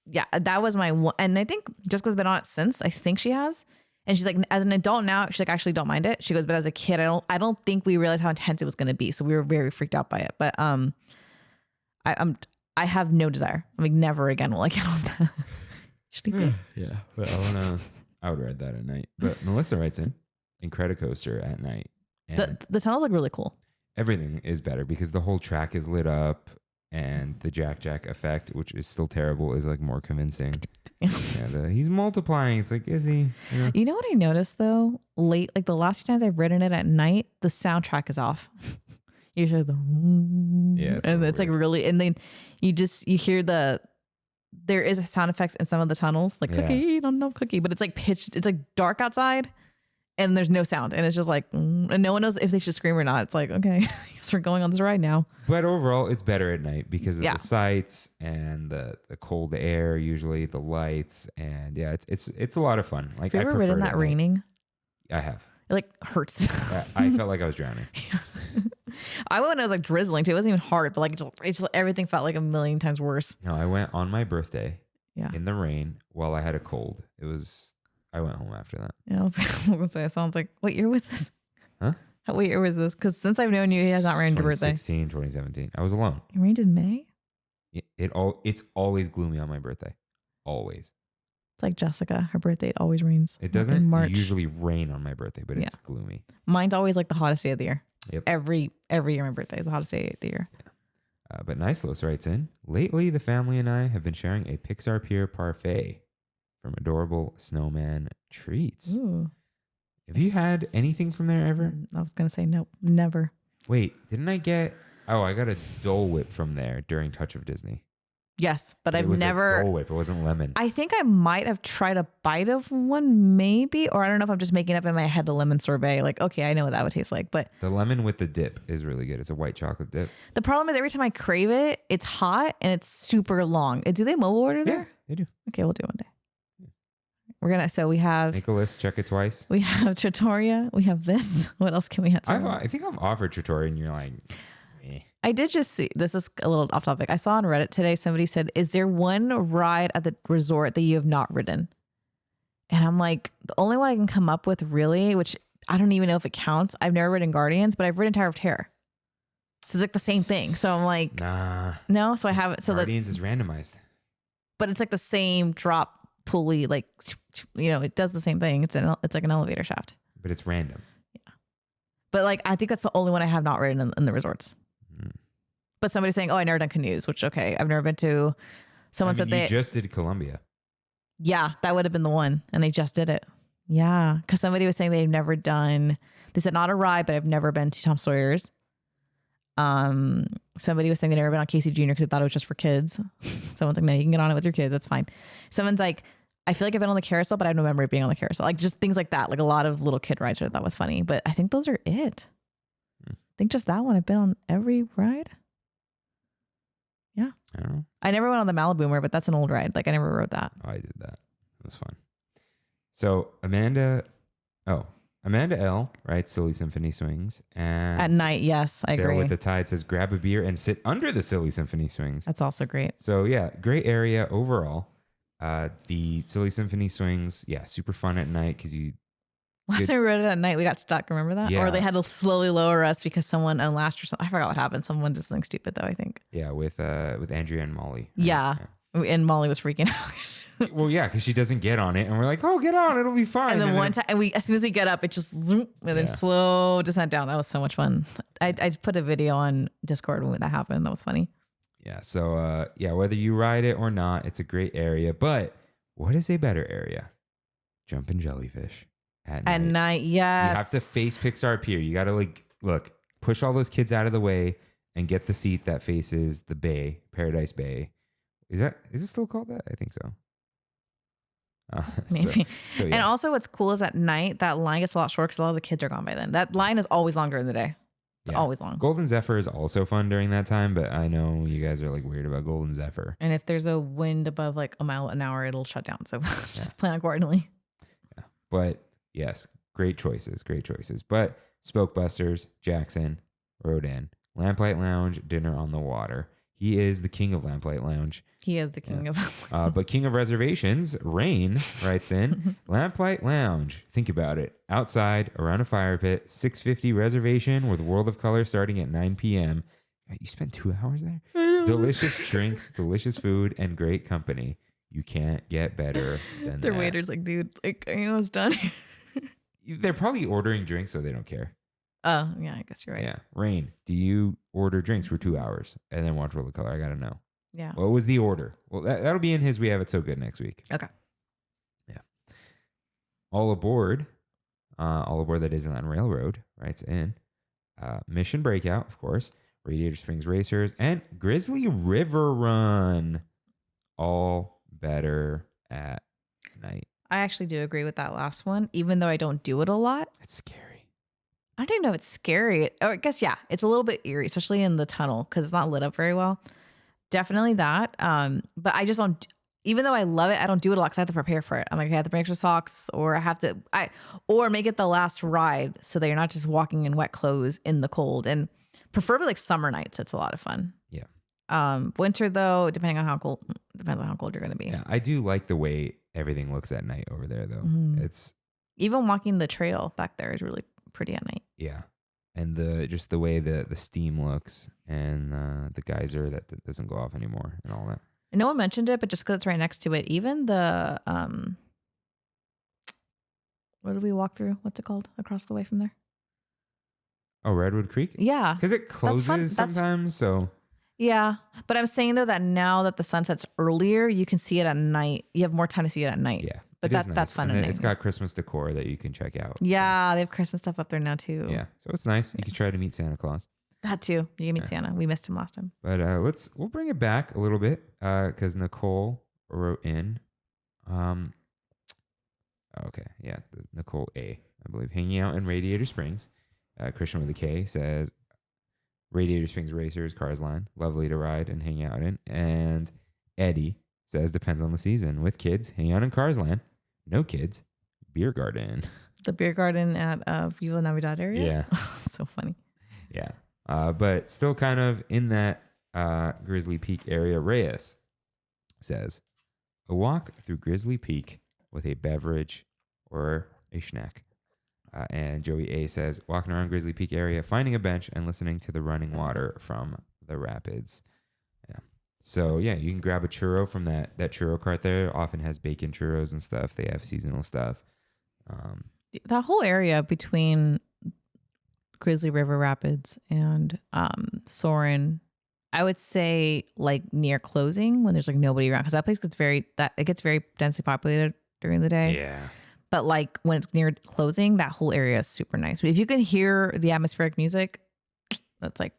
Yeah, that was my one. And I think Jessica's been on it since. I think she has. And she's like, as an adult now, she's like, I actually don't mind it. She goes, but as a kid, I don't think we realized how intense it was going to be. So we were very freaked out by it. But I have no desire. I'm like, never again will I get on that. Should be good. Yeah, but I would ride that at night. But Melissa writes in Incredicoaster at night. And the tunnels look really cool. Everything is better because the whole track is lit up, and the Jack effect, which is still terrible, is like more convincing. He's multiplying. It's like, is he? Yeah. You know what I noticed though? Like the last few times I've ridden it at night, the soundtrack is off. Usually and it's like really, and then you hear there is a sound effects in some of the tunnels, like cookie, don't know cookie, but it's like pitched, it's like dark outside and there's no sound. And it's just like, and no one knows if they should scream or not. It's like, okay, I guess we're going on this ride now. But overall, it's better at night because of the sights and the cold air, usually the lights. And yeah, it's a lot of fun. Like, have you ever ridden that raining? I have. It like hurts. I felt like I was drowning. I went when I was like drizzling too. It wasn't even hard, but like it's everything felt like a million times worse. No, I went on my birthday in the rain while I had a cold. I went home after that. Yeah, I was going to say, it sounds like, what year was this? Huh? What year was this? Because since I've known you, he has not rained your birthday. 2016, 2017. I was alone. It rained in May? It's always gloomy on my birthday. Always. It's like Jessica. Her birthday, it always rains. It doesn't usually rain on my birthday, but it's gloomy. Mine's always like the hottest day of the year. Yep. Every year my birthday is the hottest day of the year. Yeah. But Nicelos writes in, lately the family and I have been sharing a Pixar Pier parfait from adorable snowman treats. Ooh. Have you had anything from there ever? I was going to say nope, never. Wait, didn't I get... Oh, I got a Dole Whip from there during Touch of Disney. Yes, but I've it was never... a Dole Whip. It wasn't lemon. I think I might have tried a bite of one maybe, or I don't know if I'm just making up in my head a lemon sorbet. Like, okay, I know what that would taste like, but... The lemon with the dip is really good. It's a white chocolate dip. The problem is every time I crave it, it's hot and it's super long. Do they mobile order there? Yeah, they do. Okay, we'll do it one day. So we have... Make a list, check it twice. We have Trattoria. We have this. What else can we have? I think I've offered Trattoria and you're like... I did just see, this is a little off topic. I saw on Reddit today, somebody said, is there one ride at the resort that you have not ridden? And I'm like, the only one I can come up with really, which I don't even know if it counts. I've never ridden Guardians, but I've ridden Tower of Terror. So it's like the same thing. So I'm like, nah. No, so I haven't. So Guardians is randomized. But it's like the same drop pulley, like, it does the same thing. It's like an elevator shaft. But it's random. Yeah. But like, I think that's the only one I have not ridden in the resorts. But somebody's saying, oh, I never done canoes, which, okay, I've never been to. Someone said they just did Columbia. Yeah, that would have been the one. And they just did it. Yeah. Because somebody was saying they've never done, they said not a ride, but I've never been to Tom Sawyer's. Somebody was saying they've never been on Casey Jr. because they thought it was just for kids. Someone's like, no, you can get on it with your kids. That's fine. Someone's like, I feel like I've been on the carousel, but I have no memory of being on the carousel. Like just things like that. Like a lot of little kid rides that was funny. But I think those are it. I think just that one. I've been on every ride. Yeah. I don't know. I never went on the Maliboomer, but that's an old ride. Like I never rode that. Oh, I did that. It was fun. So Amanda L, right? Silly Symphony Swings. And at night, yes, I agree. With the Tide says grab a beer and sit under the Silly Symphony Swings. That's also great. So yeah, great area overall. The Silly Symphony Swings, yeah, super fun at night because you... Last time we rode it at night, we got stuck. Remember that? Yeah. Or they had to slowly lower us because someone unlatched or something. I forgot what happened. Someone did something stupid though, I think. Yeah, with Andrea and Molly. Right? Yeah. And Molly was freaking out. Well, yeah, because she doesn't get on it, and we're like, "Oh, get on! It'll be fine." And then one time, as soon as we get up, it just zoom, and then slow descent down. That was so much fun. I put a video on Discord when that happened. That was funny. Yeah. So, whether you ride it or not, it's a great area. But what is a better area? Jumping jellyfish at night. Yes. You have to face Pixar Pier. You got to push all those kids out of the way and get the seat that faces the bay, Paradise Bay. Is it still called that? I think so. Maybe. So, yeah. And also what's cool is at night, that line gets a lot shorter because a lot of the kids are gone by then. That line is always longer in the day. It's always long. Golden Zephyr is also fun during that time, but I know you guys are like weird about Golden Zephyr. And if there's a wind above like a mile an hour, it'll shut down. So just plan accordingly. Yeah. But yes, great choices. But Spoke Busters, Jackson, Rodin, Lamplight Lounge, Dinner on the Water. He is the king of Lamplight Lounge. He is the king of. But king of reservations, Rain writes in Lamplight Lounge. Think about it. Outside, around a fire pit, $6.50 reservation with World of Color starting at 9 p.m. You spent 2 hours there? Delicious drinks, delicious food, and great company. You can't get better than Their that. waiter's like, dude, like, are you almost done? They're probably ordering drinks so they don't care. Oh, yeah, I guess you're right. Yeah. Rain, do you order drinks for 2 hours and then watch World of Color? I got to know. Yeah. What was the order? Well, that'll be in his We Have It So Good next week. Okay. Yeah. All aboard the Disneyland Railroad writes in Mission Breakout, of course, Radiator Springs Racers, and Grizzly River Run. All better at night. I actually do agree with that last one, even though I don't do it a lot. It's scary. I don't even know if it's scary. Oh, I guess, yeah, it's a little bit eerie, especially in the tunnel because it's not lit up very well. Definitely that. But I just don't, even though I love it, I don't do it a lot because I have to prepare for it. I'm like, I have to bring extra socks or or make it the last ride so that you're not just walking in wet clothes in the cold. And preferably like summer nights, it's a lot of fun. Yeah. Winter though, depends on how cold you're going to be. Yeah, I do like the way everything looks at night over there though. Mhm. It's even walking the trail back there is really pretty at night. yeah. And just the way the steam looks and the geyser that doesn't go off anymore and all that. And no one mentioned it, but just because it's right next to it, even the what did we walk through? What's it called across the way from there? Oh, Redwood Creek? Yeah. Because it closes sometimes, so. Yeah. But I'm saying though that now that the sun sets earlier, you can see it at night. You have more time to see it at night. Yeah. But that's nice. fun. And And it's got Christmas decor that you can check out. Yeah, they have Christmas stuff up there now too. Yeah. So it's nice. You can try to meet Santa Claus. That too. You can meet Santa. We missed him last time. But we'll bring it back a little bit because Nicole wrote in. Okay. Yeah. Nicole A, I believe. Hanging out in Radiator Springs. Christian with a K says, Radiator Springs Racers, Cars Line. Lovely to ride and hang out in. And Eddie says, depends on the season. With kids, hang out in Cars Line. No kids, beer garden. The beer garden at Viva Navidad area? Yeah. So funny. Yeah. But still kind of in that Grizzly Peak area. Reyes says, a walk through Grizzly Peak with a beverage or a snack. And Joey A says, walking around Grizzly Peak area, finding a bench and listening to the running water from the rapids. Yeah. So, yeah, you can grab a churro from that churro cart there. Often has bacon churros and stuff. They have seasonal stuff. That whole area between Grizzly River Rapids and Soarin', I would say like near closing when there's like nobody around because that place gets very densely populated during the day. Yeah. But like when it's near closing, that whole area is super nice. But if you can hear the atmospheric music, that's like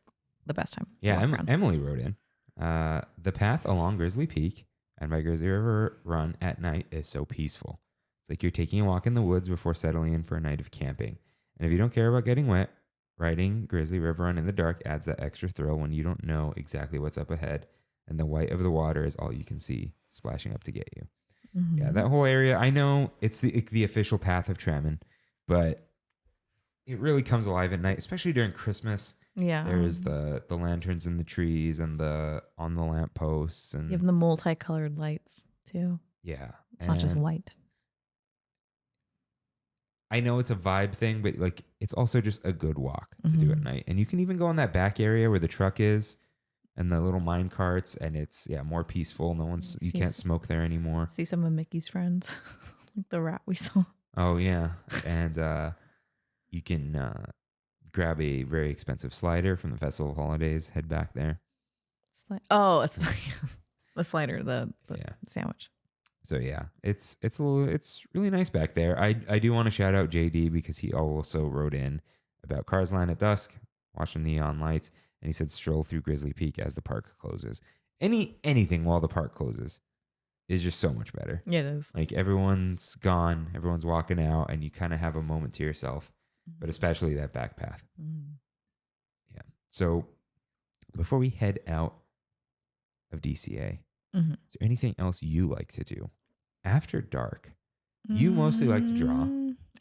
the best time. Yeah, Emily wrote in, the path along Grizzly Peak and by Grizzly River Run at night is so peaceful. It's like you're taking a walk in the woods before settling in for a night of camping. And if you don't care about getting wet, riding Grizzly River Run in the dark adds that extra thrill when you don't know exactly what's up ahead and the white of the water is all you can see splashing up to get you. Mm-hmm. Yeah, that whole area, I know it's the official path of Trammin, but it really comes alive at night, especially during Christmas. Yeah. There's the lanterns in the trees and on the lamp posts and you have the multicolored lights too. yeah. It's not just white. I know it's a vibe thing, but like it's also just a good walk to do at night. And you can even go in that back area where the truck is and the little mine carts, and it's more peaceful. You can't smoke there anymore. See some of Mickey's friends, like the rat we saw. Oh yeah, and you can grab a very expensive slider from the Festival of Holidays. Head back there. A slider, the sandwich. So yeah, it's really nice back there. I do want to shout out JD because he also wrote in about Cars Line at dusk, watching neon lights. And he said stroll through Grizzly Peak as the park closes. Anything while the park closes is just so much better. Yeah, it is. Like everyone's gone, everyone's walking out, and you kind of have a moment to yourself. But especially that back path. So before we head out of DCA, Mhm. is there anything else you like to do after dark? You mostly like to draw.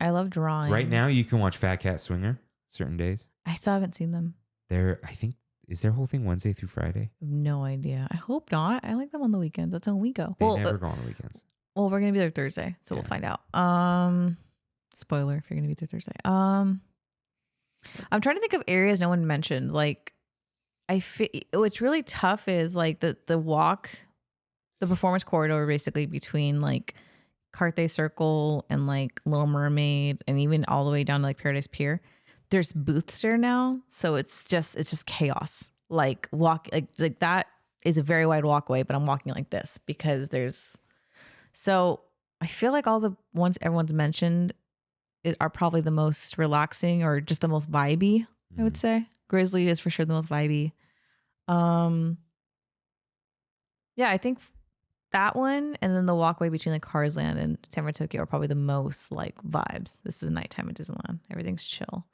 I love drawing. Right now, you can watch Fat Cat Swinger certain days. I still haven't seen them. I think, is their whole thing Wednesday through Friday? I have no idea. I hope not. I like them on the weekends. That's when we go. They never go on the weekends. Well, we're gonna be there Thursday, so we'll find out. Spoiler if you're gonna be there Thursday. I'm trying to think of areas no one mentioned. Like, what's really tough is like the walk, the performance corridor, basically between like Carthay Circle and like Little Mermaid, and even all the way down to like Paradise Pier. There's booths there now, so it's just chaos. Like like that is a very wide walkway, but I'm walking like this because there's. So I feel like all the ones everyone's mentioned are probably the most relaxing or just the most vibey. I would say Grizzly is for sure the most vibey. Yeah, I think that one, and then the walkway between like Cars Land and San Francisco are probably the most like vibes. This is nighttime at Disneyland. Everything's chill.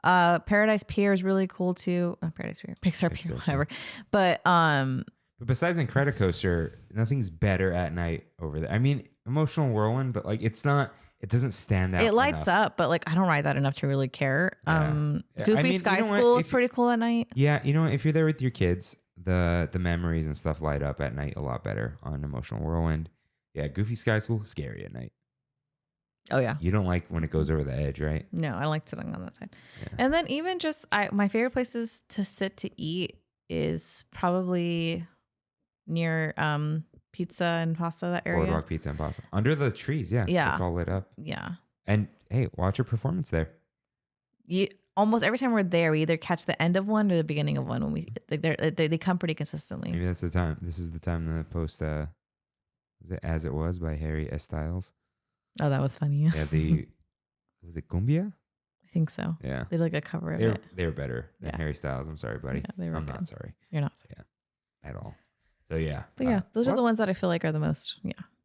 Paradise Pier is really cool too. Not Paradise Pier, Pixar Pier, whatever. But besides Incredicoaster, nothing's better at night over there. I mean, Emotional Whirlwind, but like it doesn't stand out. It lights up, but like I don't ride that enough to really care. Goofy Sky School is pretty cool at night. Yeah, you know, if you're there with your kids, the memories and stuff light up at night a lot better on Emotional Whirlwind. Yeah, Goofy Sky School, scary at night. Oh yeah. You don't like when it goes over the edge, right? No, I like sitting on that side. Yeah. And then even just my favorite places to sit to eat is probably near pizza and pasta, that area. Boardwalk Pizza and Pasta. Under the trees, yeah. Yeah. It's all lit up. Yeah. And hey, watch a performance there. Almost every time we're there, we either catch the end of one or the beginning of one when they come pretty consistently. Maybe that's the time. This is the time to post was it As It Was by Harry S. Styles. Oh, that was funny. Yeah, was it Cumbia? I think so. Yeah. They like a cover of it. They're better than Harry Styles. I'm sorry, buddy. Yeah, I'm not sorry. You're not sorry. Yeah, at all. So yeah. But yeah, those are the ones that I feel like are the most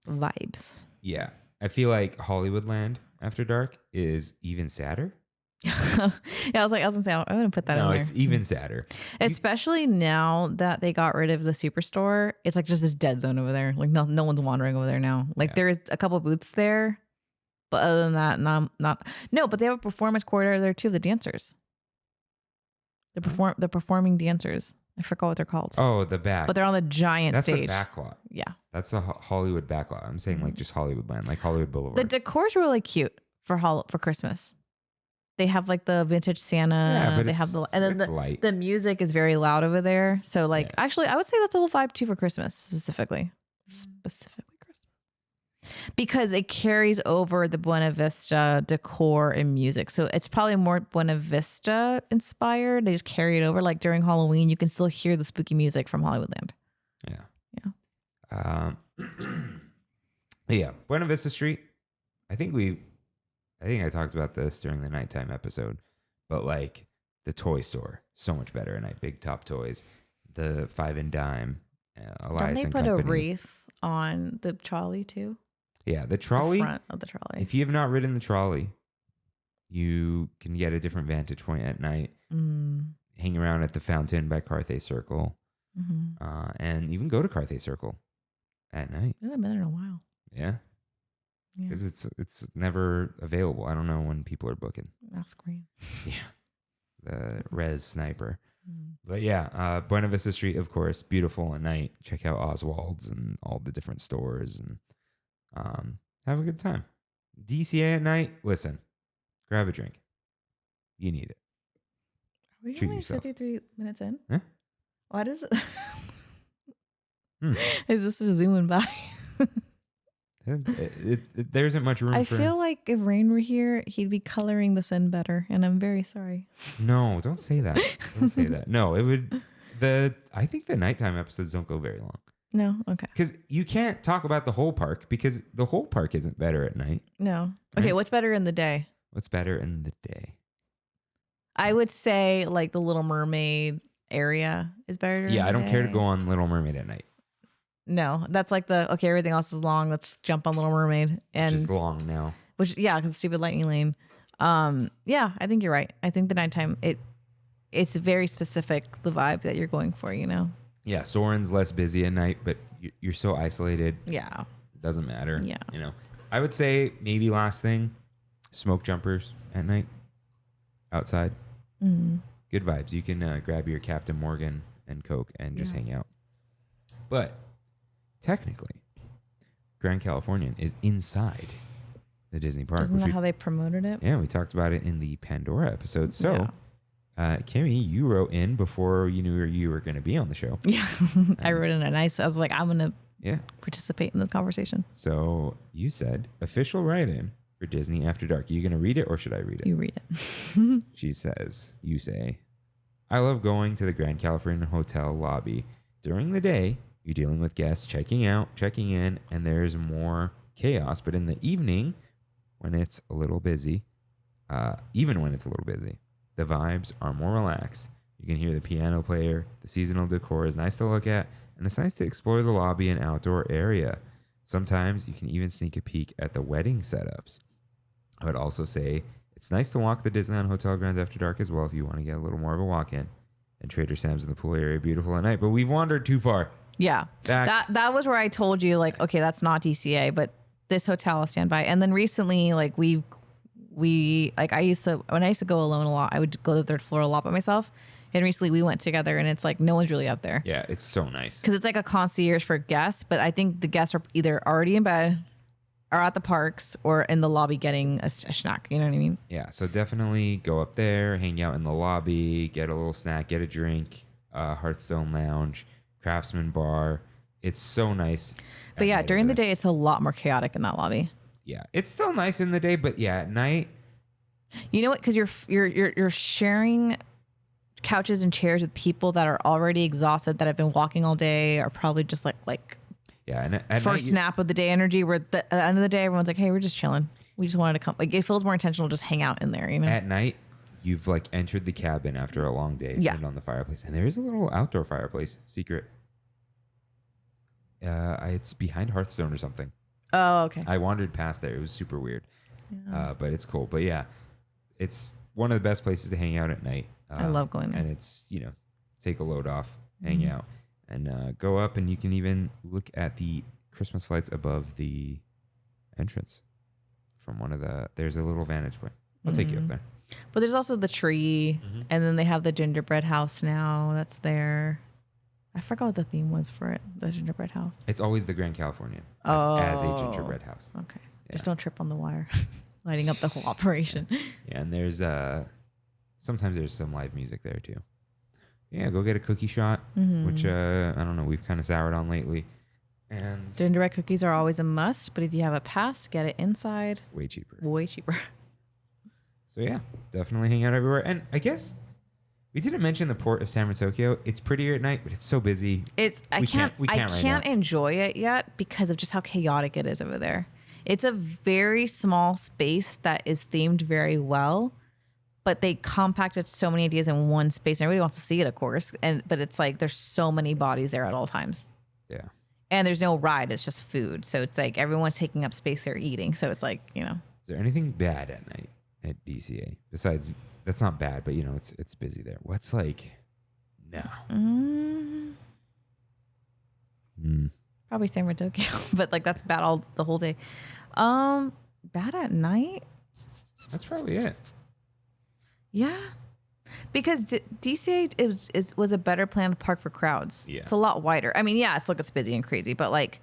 vibes. Yeah. I feel like Hollywoodland After Dark is even sadder. Yeah, I was gonna say I wouldn't put that in there. No, it's even sadder. Especially now that they got rid of the Superstore, it's like just this dead zone over there. Like no one's wandering over there now. Like there's a couple booths there, but other than that, no. But they have a performance corridor there too. The dancers, the performing dancers. I forgot what they're called. Oh, the back. But they're on the giant stage. That's the backlot. Yeah, that's the Hollywood backlot. I'm saying like just Hollywoodland, like Hollywood Boulevard. The decor's really cute for Christmas. They have like the vintage Santa. Yeah, but they have and then light. The music is very loud over there. So like, actually, I would say that's a whole vibe too for Christmas specifically Christmas, because it carries over the Buena Vista decor and music. So it's probably more Buena Vista inspired. They just carry it over. Like during Halloween, you can still hear the spooky music from Hollywoodland. Yeah. Yeah. Buena Vista Street. I think I talked about this during the nighttime episode, but like the toy store, so much better at night. Big Top Toys, the Five and Dime, Elias Don't they and put Company. a wreath on the trolley too? Yeah, the trolley. The front of the trolley. If you have not ridden the trolley, you can get a different vantage point at night. Hang around at the fountain by Carthay Circle, and even go to Carthay Circle at night. I haven't been there in a while. Yeah. Because it's never available. I don't know when people are booking. Ask Green. Yeah. The Res Sniper. But yeah, Buena Vista Street, of course, beautiful at night. Check out Oswald's and all the different stores and have a good time. DCA at night, listen, grab a drink. You need it. Are we Treat only yourself. 53 minutes in? Huh? What is it? Is this just zooming by? There isn't much room I for... feel like if Rain were here, he'd be coloring this in better, and I'm very sorry. No, don't say that. Don't say that. No, it would... I think the nighttime episodes don't go very long. No? Okay. Because you can't talk about the whole park because the whole park isn't better at night. No. Okay, Right? what's better in the day? What's better in the day? I would say like the Little Mermaid area is better during Yeah, the I don't care to day. go on Little Mermaid at night. No, that's like everything else is long. Let's jump on Little Mermaid. And It's just long now. which, yeah, because stupid lightning lane. Yeah, I think you're right. I think the nighttime, it's very specific, the vibe that you're going for, you know? Yeah, Soarin's less busy at night, but you're so isolated. Yeah. It doesn't matter. Yeah. You know, I would say maybe last thing, smoke jumpers at night outside. Mm. Good vibes. You can grab your Captain Morgan and Coke and just hang out. But technically, Grand Californian is inside the Disney park. Isn't that how they promoted it? Yeah, we talked about it in the Pandora episode. So, Kimmie, you wrote in before you knew you were going to be on the show. Yeah. I wrote in I was like, I'm going to participate in this conversation. So you said, official write-in for Disney After Dark. Are you going to read it or should I read it? You read it. She says, you say, I love going to the Grand Californian Hotel lobby. During the day, you're dealing with guests checking out, checking in, and there's more chaos. But in the evening, when it's a little busy, even when it's a little busy, the vibes are more relaxed. You can hear the piano player. The seasonal decor is nice to look at, and it's nice to explore the lobby and outdoor area. Sometimes you can even sneak a peek at the wedding setups. I would also say it's nice to walk the Disneyland Hotel Grounds after dark as well if you want to get a little more of a walk-in. And Trader Sam's in the pool area, beautiful at night. But we've wandered too far. Yeah. That was where I told you, like, okay, that's not DCA, but this hotel I'll stand by. And then recently, like, we like, when I used to go alone a lot, I would go to the third floor a lot by myself. And recently we went together and it's like no one's really up there. Yeah, it's so nice. Because it's like a concierge for guests, but I think the guests are either already in bed or at the parks or in the lobby getting a snack. You know what I mean? Yeah, so definitely go up there, hang out in the lobby, get a little snack, get a drink, Hearthstone Lounge, Craftsman Bar. It's so nice. But yeah, during the day, it's a lot more chaotic in that lobby. Yeah, it's still nice in the day, but yeah, at night. You know what? Because you're sharing couches and chairs with people that are already exhausted, that have been walking all day, are probably just like yeah, and at first night, snap of the day energy. Where at the end of the day, everyone's like, "Hey, we're just chilling. We just wanted to come." Like it feels more intentional, just hang out in there. You know. At night, you've like entered the cabin after a long day, turned on the fireplace, and there is a little outdoor fireplace, secret. It's behind Hearthstone or something. Oh, okay. I wandered past there. It was super weird, Yeah. but it's cool. But yeah, it's one of the best places to hang out at night. I love going there. And it's, take a load off, hang out, and go up, and you can even look at the Christmas lights above the entrance from there's a little vantage point. I'll take you up there. But there's also the tree, and then they have the gingerbread house now that's there. I forgot what the theme was for it, the gingerbread house. It's always the Grand Californian as a gingerbread house. Okay. Yeah. Just don't trip on the wire, lighting up the whole operation. Yeah, and there's sometimes there's some live music there too. Yeah, go get a cookie shot, which I don't know, we've kind of soured on lately. And Gingerbread cookies are always a must, but if you have a pass, get it inside. Way cheaper. Way cheaper. So yeah, definitely hang out everywhere. And I guess we didn't mention the port of San Francisco. It's prettier at night, but it's so busy. I can't enjoy it yet because of just how chaotic it is over there. It's a very small space that is themed very well, but they compacted so many ideas in one space. And everybody wants to see it, of course. But it's like there's so many bodies there at all times. Yeah. And there's no ride. It's just food. So it's like everyone's taking up space they're eating. So it's like, Is there anything bad at night at DCA? Besides, that's not bad, but it's busy there. What's like, no. Probably San Francisco, but like that's bad the whole day. Bad at night? That's probably it. Yeah. Because DCA was a better planned park for crowds. Yeah. It's a lot wider. I mean, yeah, it's busy and crazy, but like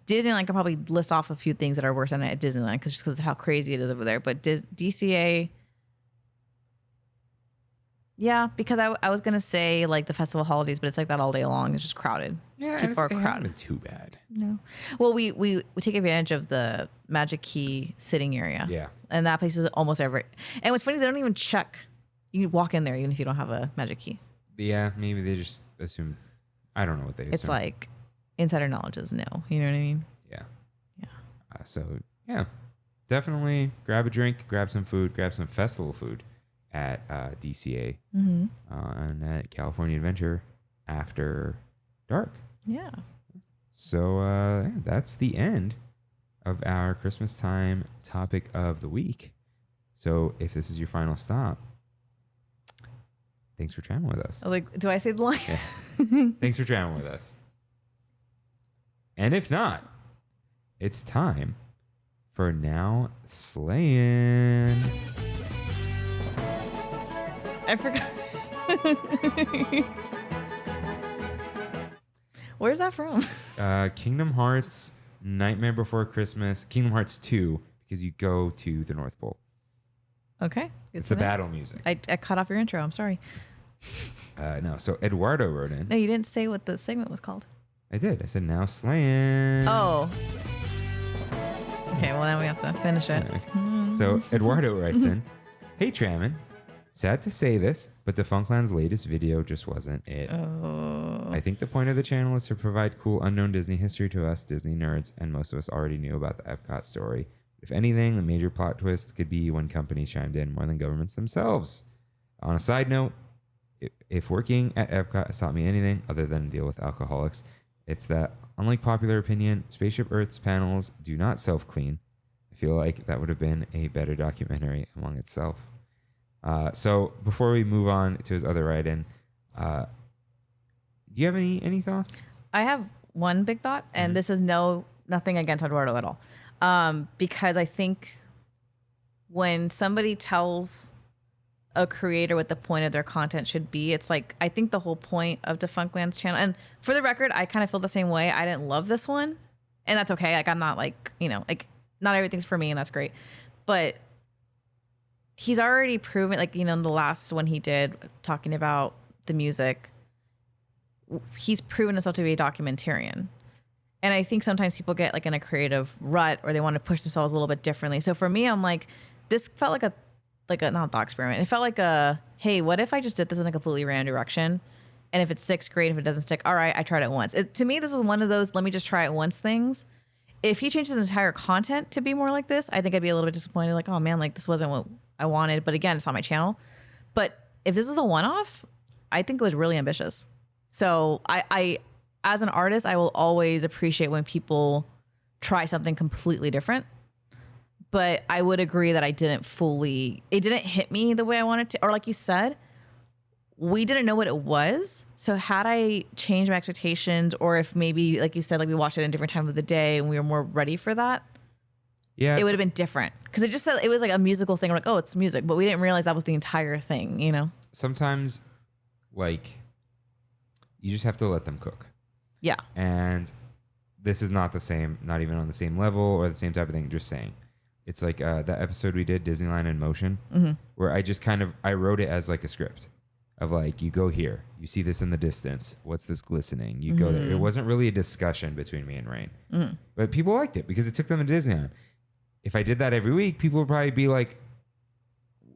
Disneyland could probably list off a few things that are worse than at Disneyland because of how crazy it is over there. But DCA, yeah, because I was gonna say like the festival holidays, but it's like that all day long. It's just crowded. Yeah, people are it hasn't crowded. been too bad. No. Well, we take advantage of the Magic Key sitting area. Yeah. And that place is almost every. And what's funny, they don't even check. You can walk in there even if you don't have a Magic Key. Yeah, maybe they just assume. I don't know what they assume. It's like insider knowledge is no. You know what I mean? Yeah. Yeah. So yeah, definitely grab a drink, grab some food, grab some festival food at DCA and at California Adventure after dark. Yeah. So that's the end of our Christmas time topic of the week. So if this is your final stop, thanks for traveling with us. Like, do I say the line? Yeah. Thanks for traveling with us. And if not, it's time for Now Slaying. I forgot. Where's that from? Kingdom Hearts Nightmare Before Christmas, Kingdom Hearts 2, because you go to the North Pole. Okay. It's the battle music. I cut off your intro. I'm sorry. No, so Eduardo wrote in. No, you didn't say what the segment was called. I did. I said Now Slaying. Oh. Okay, well, now we have to finish it. Okay. So Eduardo writes in, Hey Trammin, sad to say this, but Defunctland's latest video just wasn't it. Oh. I think the point of the channel is to provide cool unknown Disney history to us Disney nerds, and most of us already knew about the Epcot story. If anything, the major plot twist could be when companies chimed in more than governments themselves. On a side note, if working at Epcot has taught me anything other than deal with alcoholics, it's that, unlike popular opinion, Spaceship Earth's panels do not self-clean. I feel like that would have been a better documentary among itself. So before we move on to his other write-in, do you have any thoughts? I have one big thought, and this is nothing against Eduardo at all. Because I think when somebody tells a creator what the point of their content should be, it's like, I think the whole point of Defunctland's channel, and for the record, I kind of feel the same way. I didn't love this one, and that's okay. Like, I'm not like, like not everything's for me, and that's great. But he's already proven, like, in the last one he did talking about the music, he's proven himself to be a documentarian. And I think sometimes people get like in a creative rut, or they want to push themselves a little bit differently. So for me, I'm like, this felt like a not thought experiment. It felt like hey, what if I just did this in a completely random direction? And if it sticks, great. If it doesn't stick, all right, I tried it once. To me, this is one of those, let me just try it once things. If he changes his entire content to be more like this, I think I'd be a little bit disappointed. Like, oh man, like this wasn't what I wanted. But again, it's on my channel. But if this is a one-off, I think it was really ambitious. So I as an artist, I will always appreciate when people try something completely different. But I would agree that it didn't hit me the way I wanted to. Or like you said, we didn't know what it was. So had I changed my expectations, or if maybe, like you said, like we watched it at a different time of the day and we were more ready for that, it would have been different. Because it just said it was like a musical thing. We're like, oh, it's music. But we didn't realize that was the entire thing, Sometimes, like, you just have to let them cook. Yeah. And this is not the same, not even on the same level or the same type of thing, just saying. It's like that episode we did, Disneyland in Motion, where I just I wrote it as like a script of like, you go here, you see this in the distance, what's this glistening? You go there. It wasn't really a discussion between me and Rain. But people liked it because it took them to Disneyland. If I did that every week, people would probably be like,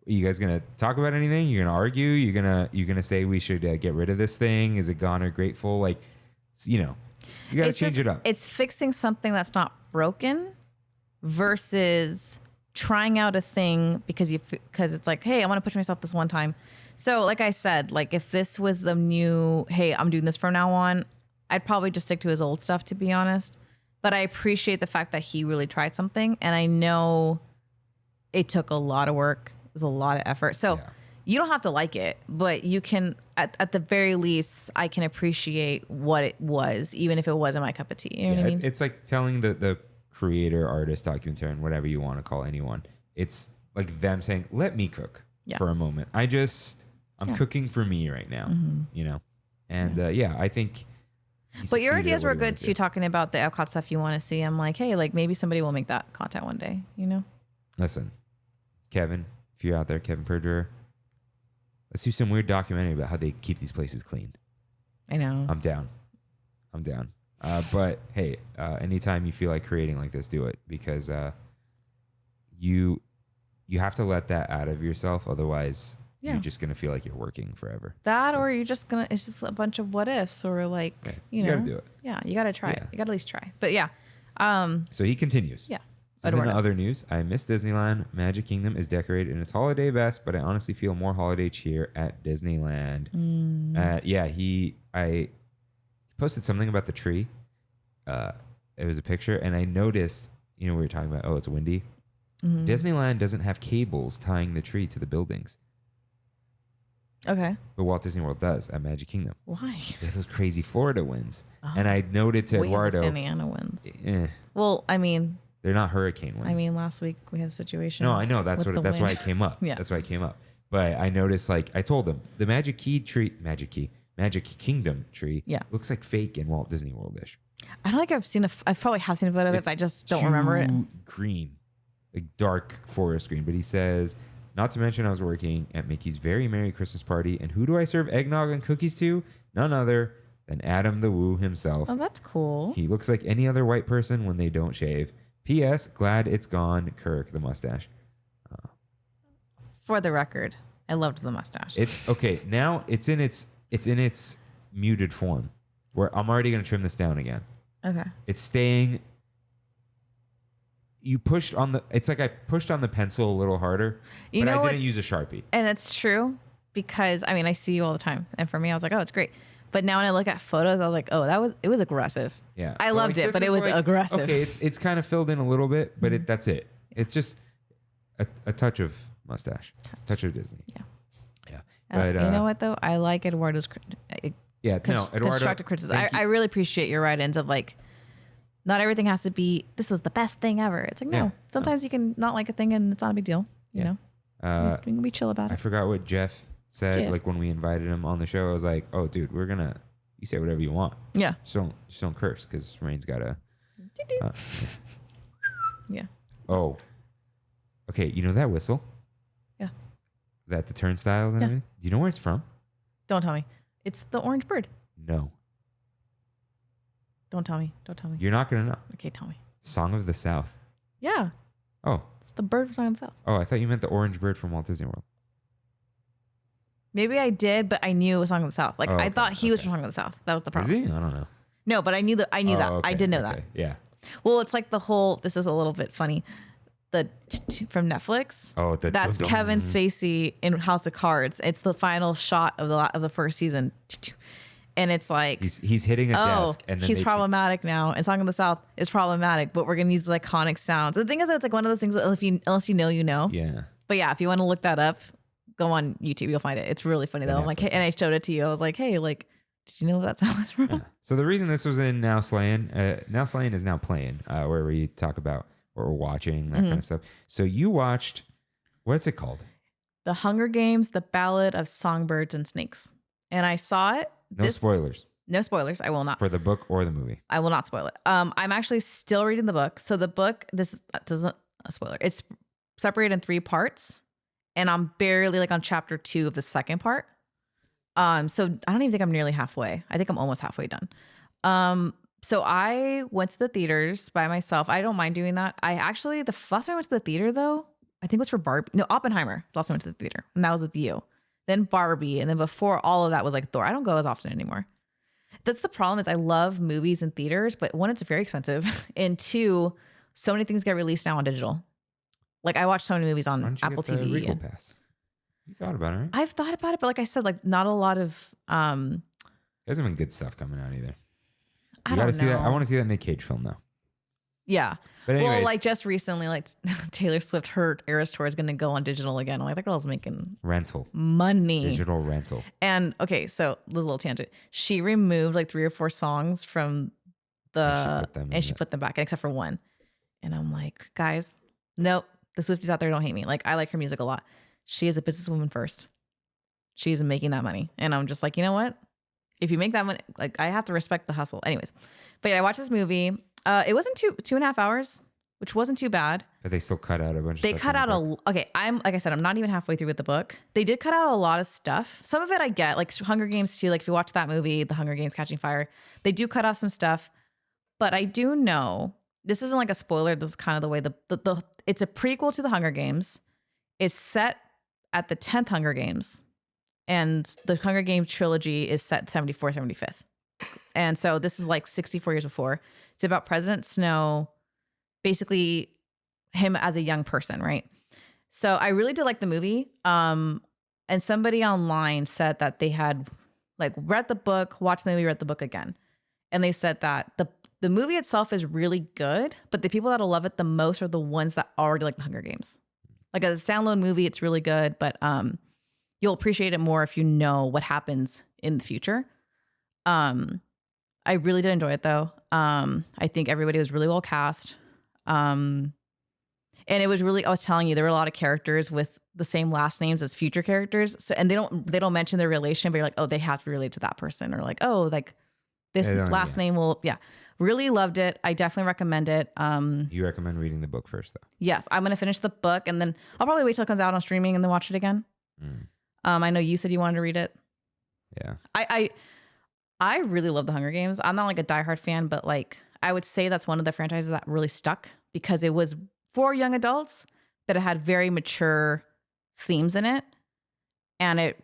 are you guys gonna talk about anything? You're gonna argue? You're gonna say we should get rid of this thing? Is it gone or grateful? Like, you gotta change it up. It's fixing something that's not broken versus trying out a thing because it's like, hey, I want to push myself this one time. So like I said, like if this was the new, hey, I'm doing this from now on, I'd probably just stick to his old stuff, to be honest. But I appreciate the fact that he really tried something, and I know it took a lot of work. It was a lot of effort. So you don't have to like it, but you can, at the very least, I can appreciate what it was, even if it wasn't my cup of tea. You know what I mean? It's like telling the creator, artist, documentarian, whatever you want to call anyone. It's like them saying, let me cook for a moment. I'm cooking for me right now, And I think. But your ideas were good too, talking about the Epcot stuff you want to see. I'm like, hey, like maybe somebody will make that content one day, Listen, Kevin, if you're out there, Kevin Perjurer, let's do some weird documentary about how they keep these places clean. I know. I'm down. But hey, anytime you feel like creating like this, do it, because you have to let that out of yourself. Otherwise, you're just going to feel like you're working forever. That, or you're just going to, it's just a bunch of what ifs, or like, you got to do it. Yeah, you got to try it. You got to at least try. But yeah. So he continues. Yeah. In other news, I miss Disneyland. Magic Kingdom is decorated in its holiday best, but I honestly feel more holiday cheer at Disneyland. I posted something about the tree. It was a picture, and I noticed, we were talking about, it's windy. Disneyland doesn't have cables tying the tree to the buildings. Okay. But Walt Disney World does at Magic Kingdom. Why? They have those crazy Florida winds. And I noted to We have the Eduardo, Santa Ana winds. eh, Well, I mean, they're not hurricane winds. last week we had a situation. No, I know. That's with what. the That's why wind. it came up. Yeah. That's why it came up. But I noticed, like, I told them the Magic Kingdom tree Yeah. looks like fake in Walt Disney World-ish. I don't think I've seen I probably have seen a photo of it, but I just don't remember it. Green, like dark forest green. But he says, not to mention I was working at Mickey's very Merry Christmas party, and who do I serve eggnog and cookies to? None other than Adam the Woo himself. Oh, that's cool. He looks like any other white person when they don't shave. P.S. Glad it's gone, Kirk, the mustache. For the record, I loved the mustache. It's okay. Now it's in its muted form where I'm already going to trim this down again. Okay. It's staying. It's like I pushed on the pencil a little harder, but I didn't use a Sharpie. And it's true because I see you all the time. And for me, I was like, oh, it's great. But now when I look at photos, I was like, oh, it was aggressive. Yeah. I loved it, but it was aggressive. Okay. It's kind of filled in a little bit, but that's it. It's just a touch of mustache, touch of Disney. Yeah. Yeah. But you know what though? I like Eduardo's Eduardo, constructive criticism. I really appreciate your write-ins of like, not everything has to be, this was the best thing ever. It's like, no, sometimes you can not like a thing and it's not a big deal. You know, we can be chill about it. I forgot what Jeff said. Like when we invited him on the show, I was like, oh dude, you say whatever you want. Yeah. Just don't curse because Rain's got to. Yeah. Oh. Okay. You know that whistle? Yeah. That the turnstiles and everything? Do you know where it's from? Don't tell me. It's the orange bird. No. Don't tell me. Don't tell me. You're not going to know. Okay, tell me. Song of the South. Yeah. Oh. It's the bird from Song of the South. Oh, I thought you meant the orange bird from Walt Disney World. Maybe I did, but I knew it was Song of the South. Like I thought he was from Song of the South. That was the problem. Is he? I don't know. No, but I knew that. Okay, I did know that. Yeah. Well, it's like the whole. This is a little bit funny. From Netflix. Oh, that's Kevin Spacey in House of Cards. It's the final shot of the first season, and it's like he's hitting a desk, and then he's problematic now. And Song of the South is problematic, but we're gonna use the iconic sounds. The thing is, it's like one of those things that unless you know, you know. Yeah. But yeah, if you want to look that up, go on YouTube. You'll find it. It's really funny though. I'm like, hey, and I showed it to you. I was like, hey, like, did you know what that sound was from? Yeah. So the reason this was in Now Slaying is now playing, where we talk about what we're watching, that kind of stuff. So you watched, what's it called? The Hunger Games: The Ballad of Songbirds and Snakes. And I saw it. No spoilers. No spoilers. I will not. For the book or the movie. I will not spoil it. I'm actually still reading the book. So the book, this isn't a spoiler. It's separated in 3 parts. And I'm barely like on chapter 2 of the second part. So I don't even think I'm nearly halfway. I think I'm almost halfway done. So I went to the theaters by myself. I don't mind doing that. The last time I went to the theater though, I think it was for Barbie. No, Oppenheimer. The last time I went to the theater. And that was with you. Then Barbie. And then before all of that was like Thor. I don't go as often anymore. That's the problem is I love movies in theaters, but 1, it's very expensive. And 2, so many things get released now on digital. Like I watch so many movies on Apple TV. Regal Pass? You thought about it, right? I've thought about it, but like I said, like not a lot of There hasn't been good stuff coming out either. I don't know. See that. I want to see that Nick Cage film though. Yeah. But anyways, well, like just recently, like Taylor Swift, her Eras Tour is going to go on digital again. I'm like, that girl's making rental money. Digital rental. And okay, so this little tangent. She removed like 3 or 4 songs from she put them back, except for 1. And I'm like, guys, nope. The Swifties out there don't hate me. Like I like her music a lot. She is a businesswoman first. She's making that money. And I'm just like, you know what? If you make that money, like I have to respect the hustle. Anyways. But yeah, I watched this movie. It wasn't 2.5 hours, which wasn't too bad. But they still cut out a bunch of stuff. They cut out okay, like I said, I'm not even halfway through with the book. They did cut out a lot of stuff. Some of it I get, like Hunger Games too. Like if you watch that movie, The Hunger Games Catching Fire, they do cut off some stuff. But I do know, this isn't like a spoiler. This is kind of the way it's a prequel to The Hunger Games. It's set at the 10th Hunger Games. And the Hunger Games trilogy is set 74, 75th. And so this is like 64 years before. It's about President Snow, basically him as a young person, right? So I really did like the movie. And somebody online said that they had like read the book, watched the movie, read the book again. And they said that the movie itself is really good, but the people that'll love it the most are the ones that already like the Hunger Games. Like as a standalone movie, it's really good, but you'll appreciate it more if you know what happens in the future. I really did enjoy it though. I think everybody was really well cast. And it was really, I was telling you, there were a lot of characters with the same last names as future characters. So, and they don't mention their relation, but you're like, oh, they have to relate to that person, or like, oh, like this last name will, really loved it. I definitely recommend it. You recommend reading the book first though? Yes. I'm going to finish the book and then I'll probably wait till it comes out on streaming and then watch it again. I know you said you wanted to read it. Yeah. I really love the Hunger Games. I'm not like a diehard fan, but like I would say that's one of the franchises that really stuck because it was for young adults, but it had very mature themes in it. And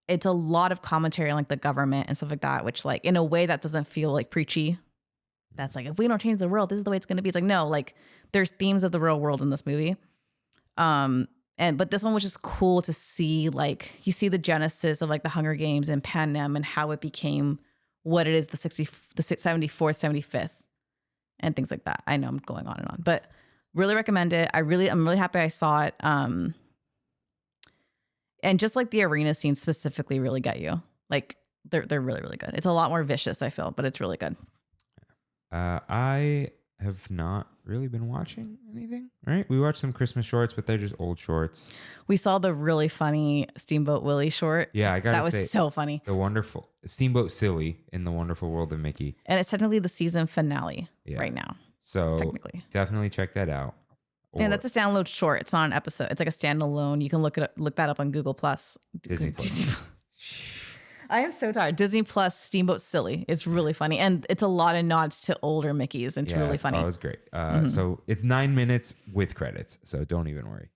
it's a lot of commentary on like the government and stuff like that, which like in a way that doesn't feel like preachy. That's like, if we don't change the world, this is the way it's going to be. It's like, no, like there's themes of the real world in this movie. But this one was just cool to see, like you see the genesis of like the Hunger Games and Panem and how it became what it is, the 74th, 75th and things like that. I know I'm going on and on, but really recommend it. I'm really happy I saw it. And just like the arena scenes specifically really get you. Like they're really, really good. It's a lot more vicious, I feel, but it's really good. I have not really been watching anything, right? We watched some Christmas shorts, but they're just old shorts. We saw the really funny Steamboat Willie short. Yeah, I gotta say. That was so funny. The wonderful Steamboat Silly in the Wonderful World of Mickey. And it's technically the season finale right now. So technically, definitely check that out. And that's a standalone short. It's not an episode. It's like a standalone. You can look that up on Google Plus. Disney Plus. I am so tired. Disney Plus Steamboat Silly. It's really funny. And it's a lot of nods to older Mickeys. And it's really funny. Oh, it was great. So it's 9 minutes with credits. So don't even worry.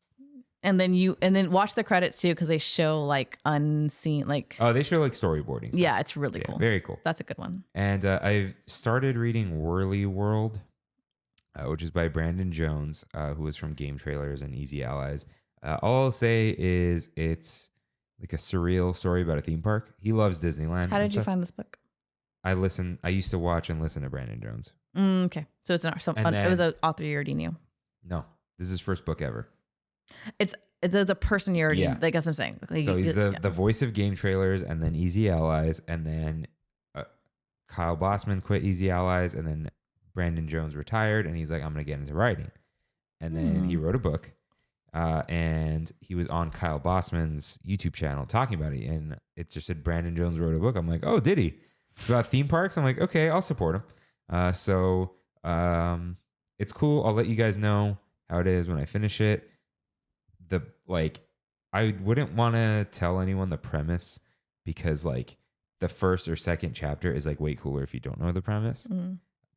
And then watch the credits too, because they show like unseen, like. Oh, they show like storyboarding stuff. Yeah, it's really cool. Very cool. That's a good one. And I've started reading Whirly World, which is by Brandon Jones, who is from Game Trailers and Easy Allies. All I'll say is it's like a surreal story about a theme park. He loves Disneyland. How did you find this book? I used to watch and listen to Brandon Jones. Okay. So it's it was an author you already knew. No, this is his first book ever. There's a person you already, like, that's what I'm saying. Like, so he's the voice of Game Trailers and then Easy Allies, and then Kyle Bossman quit Easy Allies, and then Brandon Jones retired, and he's like, I'm going to get into writing. And then he wrote a book. And he was on Kyle Bossman's YouTube channel talking about it, and it just said Brandon Jones wrote a book. I'm like, oh, did he? About theme parks? I'm like, okay, I'll support him. So it's cool. I'll let you guys know how it is when I finish it. I wouldn't want to tell anyone the premise because like the first or second chapter is like way cooler if you don't know the premise.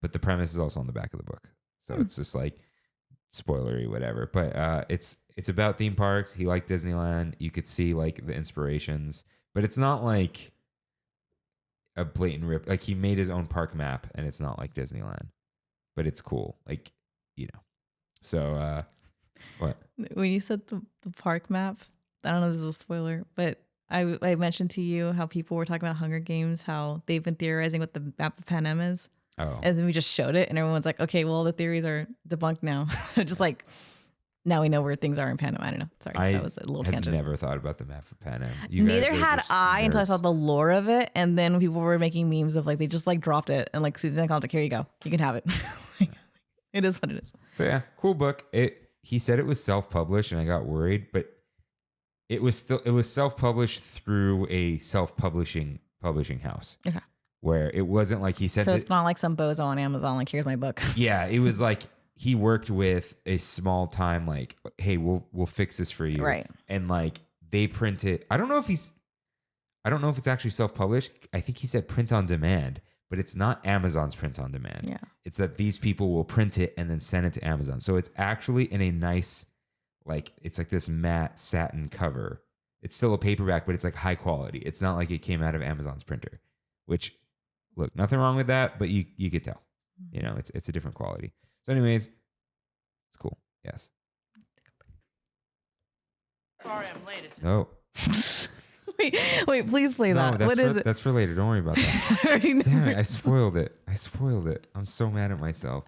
But the premise is also on the back of the book, so it's just like spoilery, whatever. But it's about theme parks. He liked Disneyland. You could see like the inspirations, but it's not like a blatant rip. Like he made his own park map, and it's not like Disneyland, but it's cool. Like, you know. So what? When you said the park map, I don't know if this is a spoiler, but I mentioned to you how people were talking about Hunger Games, how they've been theorizing what the map of Panem is. Oh. And then we just showed it, and everyone's like, okay, well, the theories are debunked now. Just like, now we know where things are in Panem. I don't know. Sorry, that was a little tangent. I never thought about the map of Panem. Neither had I until I saw the lore of it. And then people were making memes of like, they just like dropped it. And like Susan called like, here you go. You can have it. It is what it is. So yeah, cool book. He said it was self-published, and I got worried, but it was self-published through a self-publishing publishing house. Okay. Where it wasn't like he said. So it's not like some bozo on Amazon, like, here's my book. Yeah, it was like he worked with a small time, like, hey, we'll fix this for you. Right. And like they print it. I don't know if it's actually self-published. I think he said print on demand, but it's not Amazon's print on demand. Yeah. It's that these people will print it and then send it to Amazon. So it's actually in a nice, like, it's like this matte satin cover. It's still a paperback, but it's like high quality. It's not like it came out of Amazon's printer, which, look, nothing wrong with that, but you could tell, you know, it's a different quality. So anyways, it's cool. Yes. Sorry, I'm late. No. Wait, please play that. What is it? That's for later. Don't worry about that. Damn it, I spoiled it. I'm so mad at myself.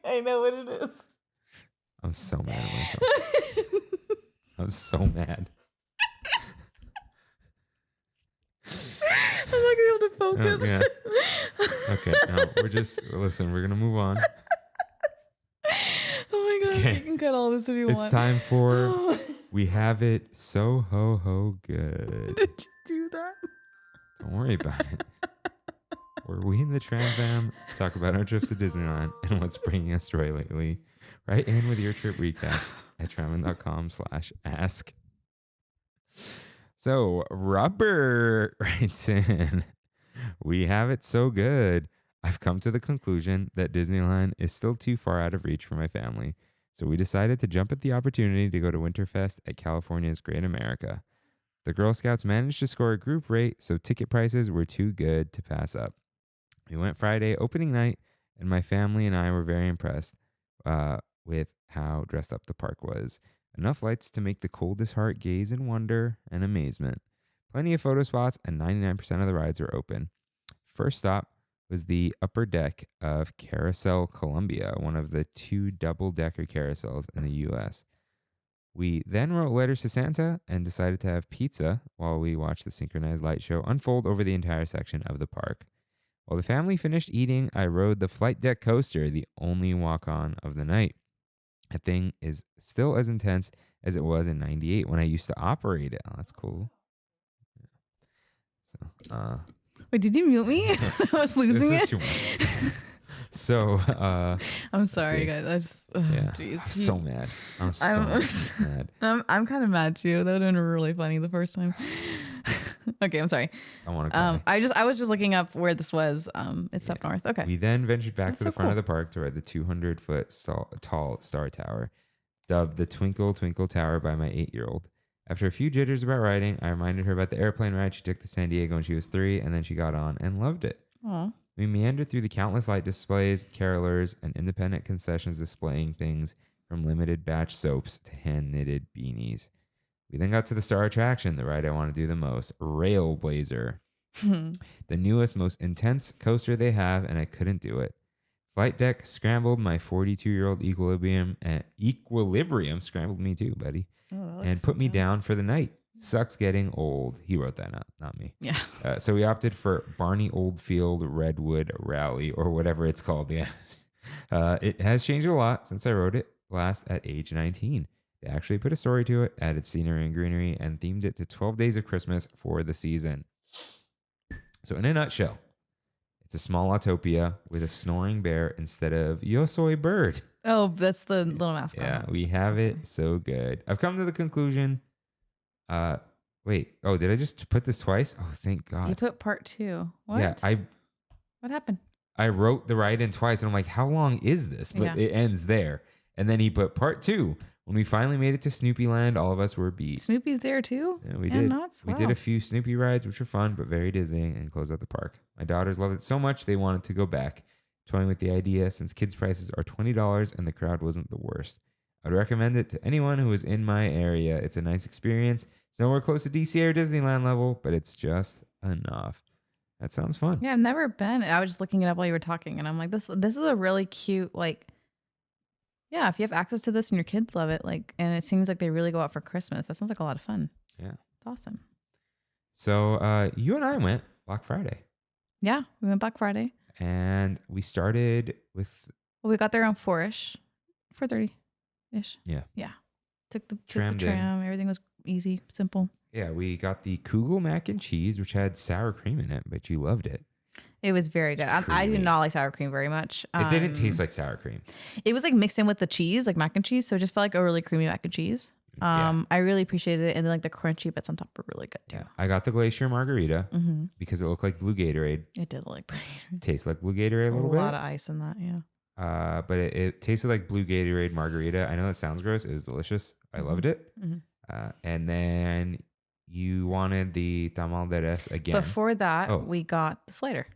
I know what it is. I'm so mad at myself. was so mad. I'm not gonna be able to focus. Yeah. Okay, no, we're gonna move on. Oh my god, Okay. you can cut all this if you It's want. time for We Have It So Ho Good. Did you do that? Don't worry about it. Where we in the TramFam talk about our trips to Disneyland and what's bringing us joy lately. Right in with your trip recaps at trammin.com/ask. So Robert writes in, we have it so good. I've come to the conclusion that Disneyland is still too far out of reach for my family. So we decided to jump at the opportunity to go to Winterfest at California's Great America. The Girl Scouts managed to score a group rate, so ticket prices were too good to pass up. We went Friday opening night, and my family and I were very impressed with how dressed up the park was. Enough lights to make the coldest heart gaze in wonder and amazement. Plenty of photo spots, and 99% of the rides were open. First stop was the upper deck of Carousel Columbia, one of the 2 double-decker carousels in the U.S. We then wrote letters to Santa and decided to have pizza while we watched the synchronized light show unfold over the entire section of the park. While the family finished eating, I rode the flight deck coaster, the only walk-on of the night. That thing is still as intense as it was in 98 when I used to operate it. Oh, that's cool. So, Wait, did you mute me? I was losing this it. is too much. So, I'm sorry, see. guys. I just, yeah, jeez. I'm so mad. I'm so mad. I'm kind of mad too. That would have been really funny the first time. Okay, I'm sorry. I want to cry. I was just looking up where this was. It's up north. Okay. We then ventured back That's to the so front of cool. the park to ride the 200-foot tall Star Tower, dubbed the Twinkle Twinkle Tower by my 8-year-old. After a few jitters about riding, I reminded her about the airplane ride she took to San Diego when she was 3, and then she got on and loved it. Aw. We meandered through the countless light displays, carolers, and independent concessions displaying things from limited batch soaps to hand-knitted beanies. We then got to the star attraction, the ride I want to do the most, Railblazer. The newest, most intense coaster they have, and I couldn't do it. Flight deck scrambled my 42-year-old equilibrium scrambled me too, buddy, and put me down for the night. Sucks getting old. He wrote that, not me. Yeah. So we opted for Barney Oldfield Redwood Rally, or whatever it's called. Yeah. It has changed a lot since I wrote it last at age 19. They actually put a story to it, added scenery and greenery, and themed it to 12 Days of Christmas for the season. So in a nutshell, it's a small Autopia with a snoring bear instead of Yo Soy Bird. Oh, that's the little mascot. Yeah, we have it so good. I've come to the conclusion. Wait. Oh, did I just put this twice? Oh, thank God. You put part 2. What? Yeah, What happened? I wrote the write in twice, and I'm like, how long is this? But Yeah. it ends there. And then he put part 2. When we finally made it to Snoopy Land, all of us were beat. Snoopy's there too? Yeah, we And did. Knott's? We Wow. did a few Snoopy rides, which were fun, but very dizzying, and closed out the park. My daughters loved it so much, they wanted to go back, toying with the idea since kids' prices are $20 and the crowd wasn't the worst. I'd recommend it to anyone who is in my area. It's a nice experience. It's nowhere close to DC or Disneyland level, but it's just enough. That sounds fun. Yeah, I've never been. I was just looking it up while you were talking, and I'm like, this is a really cute, like, yeah, if you have access to this and your kids love it, like, and it seems like they really go out for Christmas. That sounds like a lot of fun. Yeah. It's awesome. So you and I went Black Friday, Yeah, we went Black Friday. and we started with Well, we got there around 4-ish, 4:30-ish. Yeah. Yeah. Took the Trammed in. tram. Everything was easy, simple. we got the Kugel mac and cheese, which had sour cream in it, but you loved it. It was very good. It's I do creamy. not like sour cream very much. It didn't taste like sour cream. It was like mixed in with the cheese, like mac and cheese. So it just felt like a really creamy mac and cheese. Yeah. I really appreciated it. And then like the crunchy bits on top were really good too. Yeah, I got the Glacier Margarita Mm-hmm. because it looked like blue Gatorade. It did look Tastes like blue Gatorade a little lot bit. of ice in that. Yeah. But it tasted like blue Gatorade Margarita. I know that sounds gross. It was delicious. I loved it. Mhm. And then you wanted the tamal de res again. Before that, Oh. we got the slider.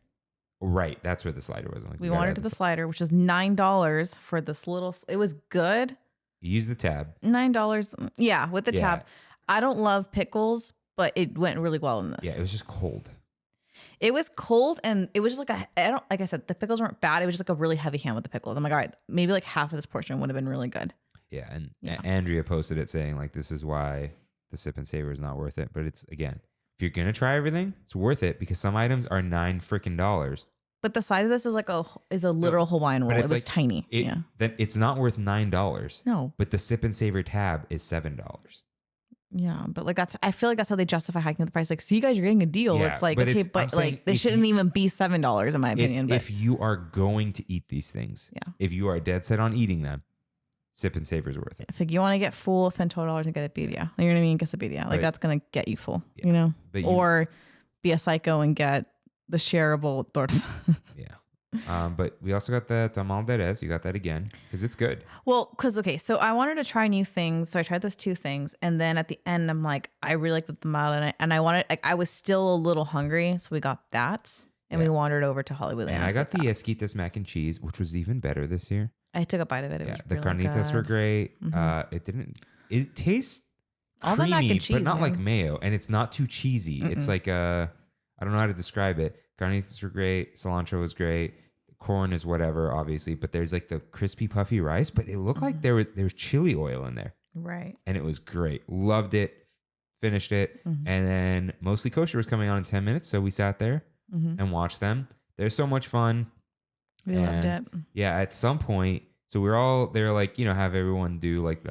Right, that's where the slider was. I'm like, We gotta wanted have the this. slider, which was $9 for this little. It was good. You use the tab. $9. Yeah, with the Yeah. tab. I don't love pickles, but it went really well in this. Yeah, it was just cold. It was cold, and it was just like I said, the pickles weren't bad. It was just like a really heavy hand with the pickles. I'm like, all right, maybe like half of this portion would have been really good. Yeah, and Yeah. Andrea posted it saying like this is why the sip and savor is not worth it. But it's again, if you're gonna try everything, it's worth it because some items are $9. But the size of this is like a literal Hawaiian roll. It was like, tiny. Then it's not worth $9. No. But the sip and savor tab is $7. Yeah, but like I feel like that's how they justify hiking the price. Like, see, you guys, you're getting a deal. Yeah, it's like, but okay, but like they shouldn't even be $7 in my opinion. But if you are going to eat these things, if you are dead set on eating them, sip and savor is worth it. If like you want to get full, spend $12 and get a birria. You know what I mean? Get a birria. Like that's gonna get you full. Yeah. You know, But or be a psycho and get the shareable torta. Yeah. But we also got the tamal de res. You got that again because it's good. Well, because okay, so I wanted to try new things, so I tried those 2 things, and then at the end, I'm like, I really like the tamal, and I wanted, like, I was still a little hungry, so we got that, and we wandered over to Hollywoodland. And I got the esquitas mac and cheese, which was even better this year. I took a bite of it. It was the really carnitas good. were great. Mm-hmm. It tastes all the mac creamy, and cheese, but not man. like mayo, and it's not too cheesy. It's like I don't know how to describe it. Carnitas were great. Cilantro was great. Corn is whatever, obviously, but there's like the crispy puffy rice, but it looked like there was chili oil in there. Right. And it was great. Loved it. Finished it. And then Mostly Kosher was coming on in 10 minutes, so we sat there and watched them. They're so much fun. We loved it. Yeah, at some point, so they're like, you know, have everyone do like the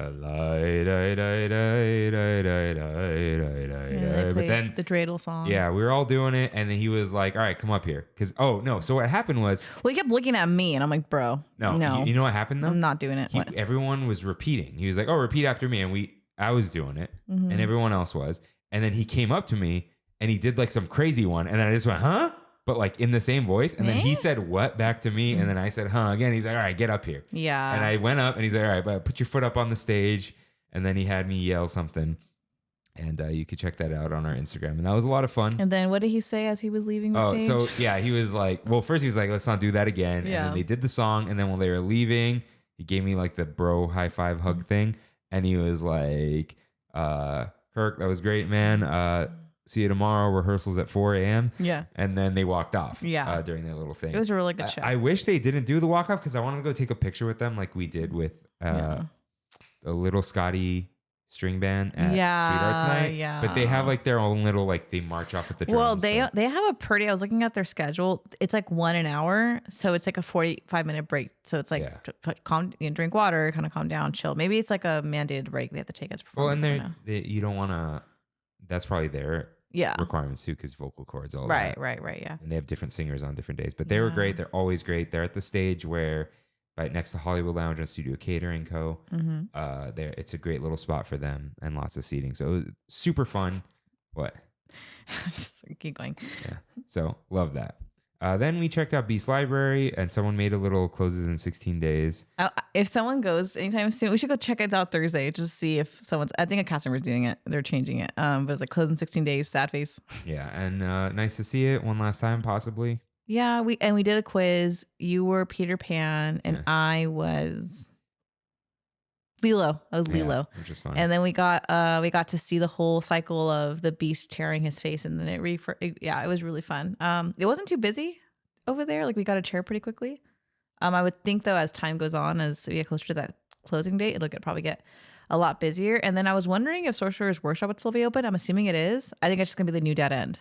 but then the dreidel song. Yeah, we were all doing it, and then he was like, all right, come up here. So what happened was, well, he kept looking at me, and I'm like, bro, no. You know what happened though? I'm not doing it. Everyone was repeating. He was like, oh, repeat after me, and I was doing it, and everyone else was, and then he came up to me, and he did like some crazy one, and then I just went, huh? But like in the same voice. And then he said what back to me. And then I said, huh, again. He's like, all right, get up here. Yeah. And I went up and he's like, all right, but put your foot up on the stage. And then he had me yell something. And you could check that out on our Instagram. And that was a lot of fun. And then what did he say as he was leaving the stage? So yeah, he was like, well, first he was like, let's not do that again. Yeah. And then they did the song. And then when they were leaving, he gave me like the bro high five hug thing. And he was like, Kirk, that was great, man. See you tomorrow. Rehearsals at 4 a.m. Yeah. And then they walked off Yeah. During that little thing. It was a really good show. I wish they didn't do the walk off because I wanted to go take a picture with them like we did with the Little Scotty string band at Sweethearts Night. Yeah. But they have like their own little, like they march off with the drums. Well, they have a pretty, I was looking at their schedule. It's like an hour. So it's like a 45-minute break. So it's like drink water, kind of calm down, chill. Maybe it's like a mandated break they have to take as performance. Well, and you don't want to, that's probably their requirements too, because vocal cords, all that. Right, yeah. And they have different singers on different days. But they were great. They're always great. They're at the stage where right next to Hollywood Lounge and Studio Catering Co. It's a great little spot for them and lots of seating. So it was super fun. What? Just keep going. Yeah. So love that. Then we checked out Beast Library and someone made a little closes in 16 days. If someone goes anytime soon, we should go check it out Thursday. Just see if I think a customer's doing it. They're changing it. But it's like closing 16 days, sad face. Yeah. And nice to see it one last time, possibly. Yeah. We did a quiz. You were Peter Pan and I was Lilo. I was Lilo. Which is fun. And then we got to see the whole cycle of the beast tearing his face, and then it was really fun. It wasn't too busy over there. Like we got a chair pretty quickly. I would think though, as time goes on, as we get closer to that closing date, it'll probably get a lot busier. And then I was wondering if Sorcerer's Workshop would still be open. I'm assuming it is. I think it's just gonna be the new dead end.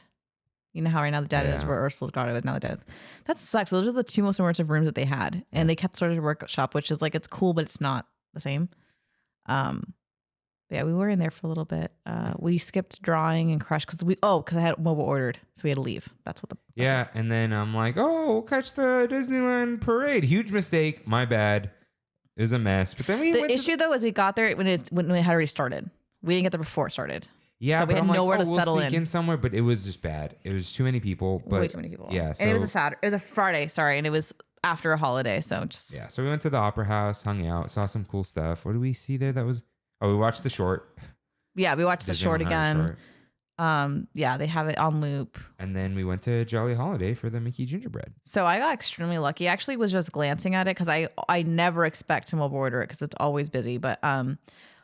You know how right now the dead end is where Ursula's got it, now the dead end. That sucks. Those are the 2 most immersive rooms that they had, and they kept Sorcerer's Workshop, which is like it's cool, but it's not the same. Yeah, we were in there for a little bit. We skipped drawing and crush because I had mobile ordered, so we had to leave. That's what and then I'm like, we'll catch the Disneyland parade. Huge mistake, my bad. It was a mess. But then the issue though is we got there when it had already started. We didn't get there before it started. Yeah, so we had nowhere to settle in somewhere, but it was just bad. It was too many people. Way too many people. Yeah, and it was a Friday. Sorry, and it was after a holiday, so just So we went to the Opera House, hung out, saw some cool stuff. What did we see there? We watched the short. Yeah, we watched the short again. They have it on loop. And then we went to Jolly Holiday for the Mickey gingerbread. So I got extremely lucky. I actually was just glancing at it because I never expect to mobile order it because it's always busy. But while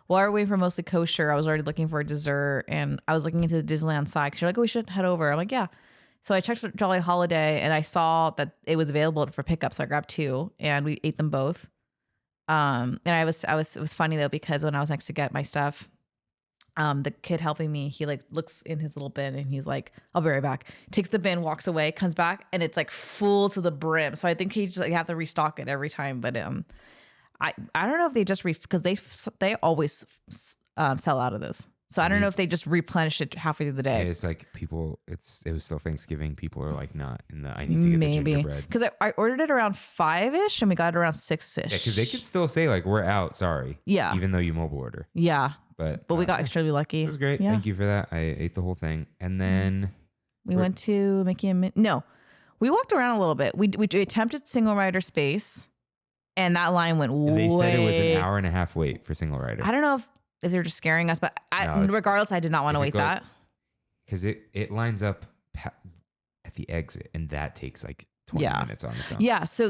we were waiting for Mostly Kosher, I was already looking for a dessert, and I was looking into the Disneyland side because you're like, we should head over. I'm like, yeah. So I checked for Jolly Holiday and I saw that it was available for pickup. So I grabbed 2 and we ate them both. And it was funny though, because when I was next to get my stuff, the kid helping me, he like looks in his little bin and he's like, I'll be right back. Takes the bin, walks away, comes back, and it's like full to the brim. So I think he just like have to restock it every time. But I don't know if they just because they always sell out of this. So I don't know if they just replenish it halfway through the day. It's like people. It was still Thanksgiving. People are like not in the. I need to get the gingerbread because I ordered it around 5-ish and we got it around 6-ish. Yeah, because they could still say like we're out. Sorry. Yeah. Even though you mobile order. Yeah. But we got extremely lucky. It was great. Yeah. Thank you for that. I ate the whole thing, and then we went to Mickey and no, we walked around a little bit. We attempted single rider space, and that line went way. They said it was an hour and a half wait for single rider. I don't know if they were just scaring us, but regardless, I did not want to wait that because it lines up at the exit, and that takes like 20 minutes on its own. Yeah. So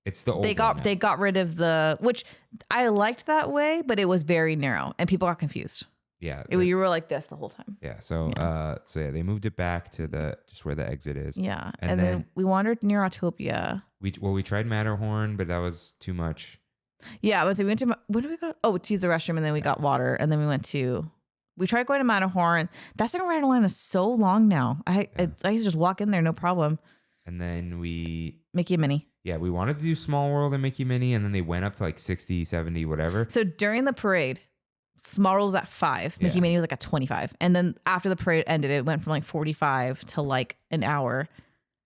it's the old. They got rid of which I liked that way, but it was very narrow, and people got confused. Yeah, you were like this the whole time. Yeah. So they moved it back to just where the exit is. Yeah, and then we wandered near Autopia. We tried Matterhorn, but that was too much. Yeah, we went to where did we go? Oh, to use the restroom, and then we got water, and then we tried going to Matterhorn. That second rider line is so long now. I used to just walk in there, no problem. And then Mickey and Minnie. Yeah, we wanted to do Small World and Mickey Minnie, and then they went up to like 60, 70, whatever. So during the parade, Small World was at 5. Mickey Minnie was like at 25. And then after the parade ended, it went from like 45 to like an hour.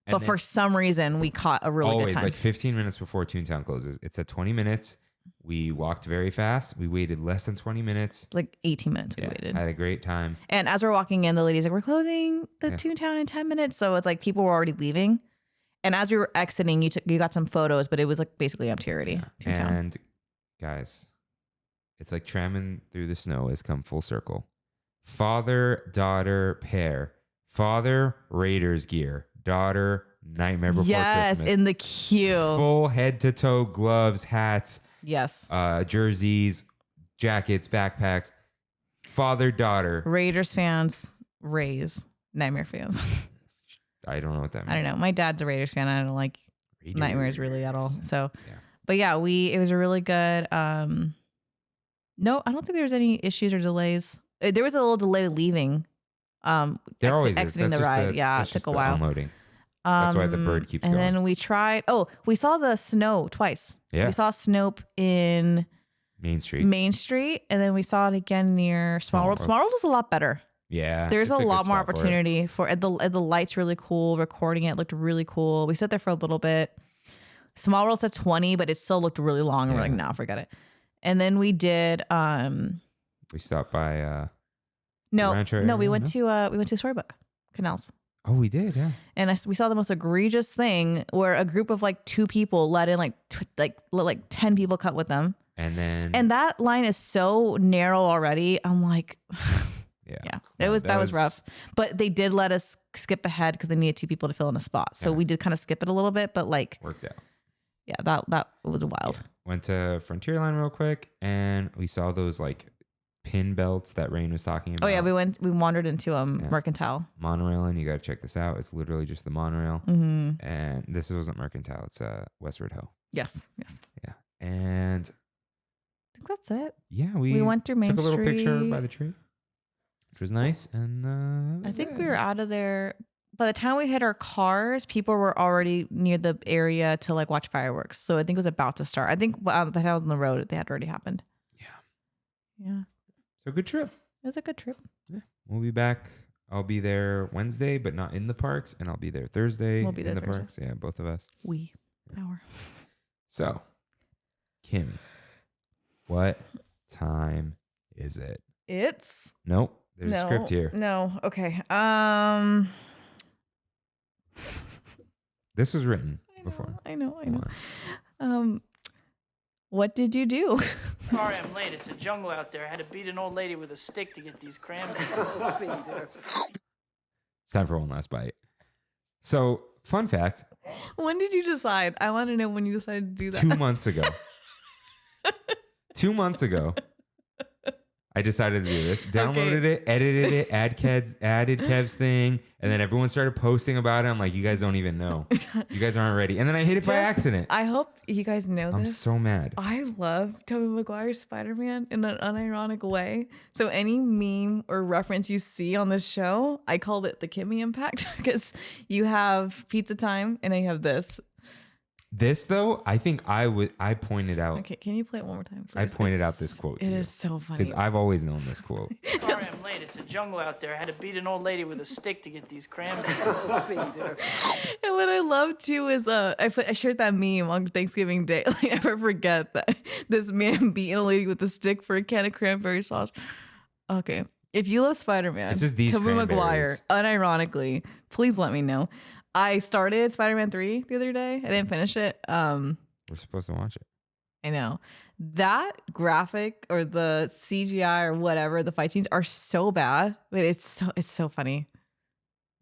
But for some reason, we caught a really good time. Like 15 minutes before Toontown closes. It's at 20 minutes. We walked very fast. We waited less than 20 minutes. Like 18 minutes we waited. Had a great time. And as we're walking in, the lady's like, we're closing the Toontown in 10 minutes. So it's like people were already leaving. And as we were exiting, you got some photos, but it was like basically empty already. Yeah. And guys, it's like Trammin Through the Snow has come full circle. Father-daughter pair. Father, Raiders gear. Daughter, Nightmare Before Christmas. Yes, in the queue. Full head-to-toe gloves, hats. Yes. Jerseys, jackets, backpacks. Father-daughter. Raiders fans, Rays. Nightmare fans. I don't know what that means. I don't know. My dad's a Raiders fan. I don't like Nightmares really at all. So, but yeah, it was a really good. No, I don't think there was any issues or delays. There was a little delay leaving. There always exiting the ride. It took a while. Unloading. That's why the bird keeps going. And then we tried. Oh, we saw the snow twice. Yeah. We saw Snope in Main Street, and then we saw it again near Small World. Small World is a lot better. Yeah, there's a lot more opportunity for the light's really cool. Recording it looked really cool. We sat there for a little bit. Small World's at 20, but it still looked really long. We're like, no, forget it. And then we did. We stopped by. No, we went to Storybook Canals. Oh, we did, yeah. And we saw the most egregious thing where a group of like 2 people let in like 10 people cut with them. And that line is so narrow already. I'm like. Yeah. That was rough. But they did let us skip ahead because they needed 2 people to fill in a spot. So we did kind of skip it a little bit, but like worked out. Yeah, that was wild. Yeah. Went to Frontierline real quick and we saw those like pin belts that Rain was talking about. Oh yeah, we wandered into Mercantile. Monorail, and you gotta check this out. It's literally just the monorail. Mm-hmm. And this wasn't Mercantile, it's Westward Ho. Yes. Yeah. And I think that's it. Yeah, we went through Main Street. Took a little picture by the tree. Which was nice, and I think we were out of there by the time we hit our cars. People were already near the area to like watch fireworks, so I think it was about to start. I think by the time I was on the road, they had already happened. Yeah. So good trip. It was a good trip. Yeah, we'll be back. I'll be there Wednesday, but not in the parks, and I'll be there Thursday. We'll be there in the Thursday. Parks. Yeah, both of us. So, Kimmie, what time is it? It's nope. There's a script here. No. Okay. This was written before. I know. What did you do? Sorry I'm late. It's a jungle out there. I had to beat an old lady with a stick to get these cranberries. It's time for one last bite. So, fun fact. When did you decide? I want to know when you decided to do that. 2 months ago. 2 months ago. I decided to do this. Downloaded it, edited it, added Kev's thing, and then everyone started posting about it. I'm like, you guys don't even know. You guys aren't ready. And then I hit it by accident. I hope you guys know I'm this. so mad. I love Tobey Maguire's Spider-Man in an unironic way. So any meme or reference you see on this show, I called it the Kimmie impact because you have Pizza Time and then you have this. This though, I think I pointed out. Okay, can you play it one more time, please? I pointed out this quote to It you. is so funny. Because I've always known this quote. Sorry I'm late. It's a jungle out there. I had to beat an old lady with a stick to get these Krampus. And what I love too is I shared that meme on Thanksgiving Day. Like I never forget that this man beating a lady with a stick for a can of cranberry sauce. Okay, if you love Spider-Man, It's just these Tobey Maguire, cranberries. unironically, please let me know. I started Spider-Man 3 the other day. I didn't finish it. We're supposed to watch it. I know that graphic or the CGI or whatever, the fight scenes are so bad, but it's so funny.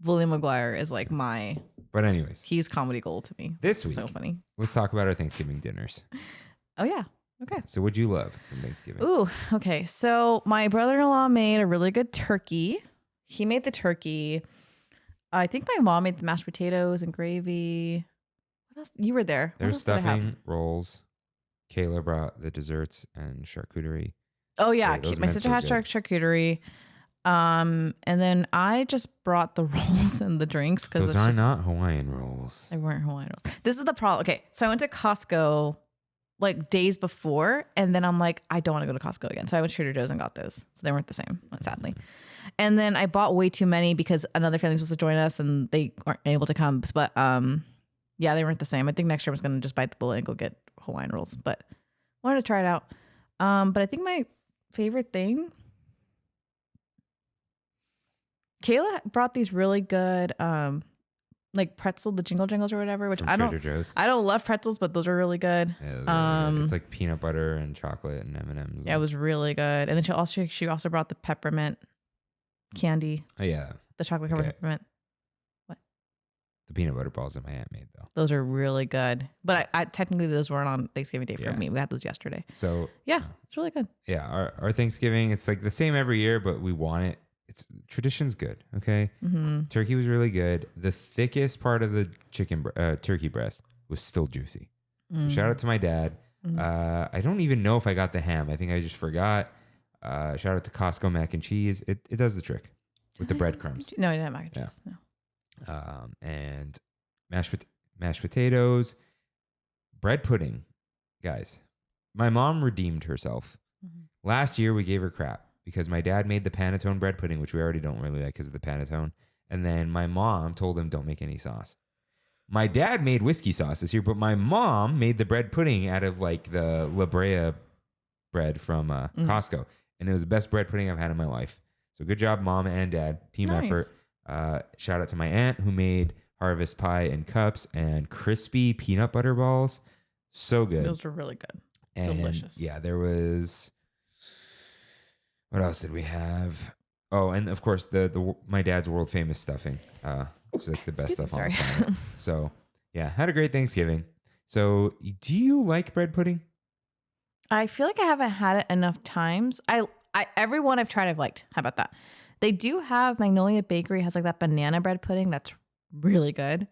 William Maguire is like But anyways, he's comedy gold to me. This It's so week. funny. let's talk about our Thanksgiving dinners. Oh yeah. Okay. So what'd you love from Thanksgiving? Ooh, okay. So my brother-in-law made a really good turkey. He made the turkey. I think my mom made the mashed potatoes and gravy. What else? You were there. There What was else did I have? stuffing, rolls. Kayla brought the desserts and charcuterie. Oh yeah, Yeah, those my mints sister were had good. charcuterie. And then I just brought the rolls and the drinks because Those are not Hawaiian rolls. they weren't Hawaiian rolls. This is the problem. Okay, so I went to Costco like days before, and then I'm like, I don't want to go to Costco again. So I went to Trader Joe's and got those. So they weren't the same, sadly. And then I bought way too many because another family was supposed to join us and they weren't able to come. But yeah, they weren't the same. I think next year I was gonna just bite the bullet and go get Hawaiian rolls. But wanted to try it out. But I think my favorite thing, Kayla brought these really good like pretzel, the jingle jingles or whatever, which From I Trader don't Joe's. I don't love pretzels, but those are really good. Yeah, those are really good. It's like peanut butter and chocolate and M&Ms. Yeah, it was really good. And then she also brought the peppermint candy, Oh yeah, the chocolate covered Okay. peppermint. the peanut butter balls that my aunt made though. Those are really good. But I technically those weren't on Thanksgiving Day for Yeah. me. We had those yesterday. So Yeah, it's really good. yeah, our Thanksgiving, it's like the same every year, but we want it. It's tradition's good. Okay, Mm-hmm. turkey was really good. The thickest part of the turkey breast was still juicy. So shout out to my dad. Mhm. I don't even know if I got the ham. I think I just forgot. Shout out to Costco mac and cheese. It does the trick with the breadcrumbs. No, I didn't have mac and Yeah. cheese. No. And mashed potatoes, bread pudding. Guys, my mom redeemed herself. Mhm. Last year we gave her crap because my dad made the panettone bread pudding, which we already don't really like because of the panettone. And then my mom told him, don't make any sauce. My dad made whiskey sauce this year, but my mom made the bread pudding out of like the La Brea bread from Costco. And it was the best bread pudding I've had in my life. So good job, mom and dad. Team Nice. effort. Shout out to my aunt who made harvest pie in cups and crispy peanut butter balls. So good. Those were really good. And delicious. yeah, there was. What else did we have? Oh, and of course the my dad's world famous stuffing. Which is like the best Excuse me, stuff on the sorry. planet. So yeah, had a great Thanksgiving. So do you like bread pudding? I feel like I haven't had it enough times. I every one I've tried I've liked. How about that? They do have Magnolia Bakery has like that banana bread pudding that's really good.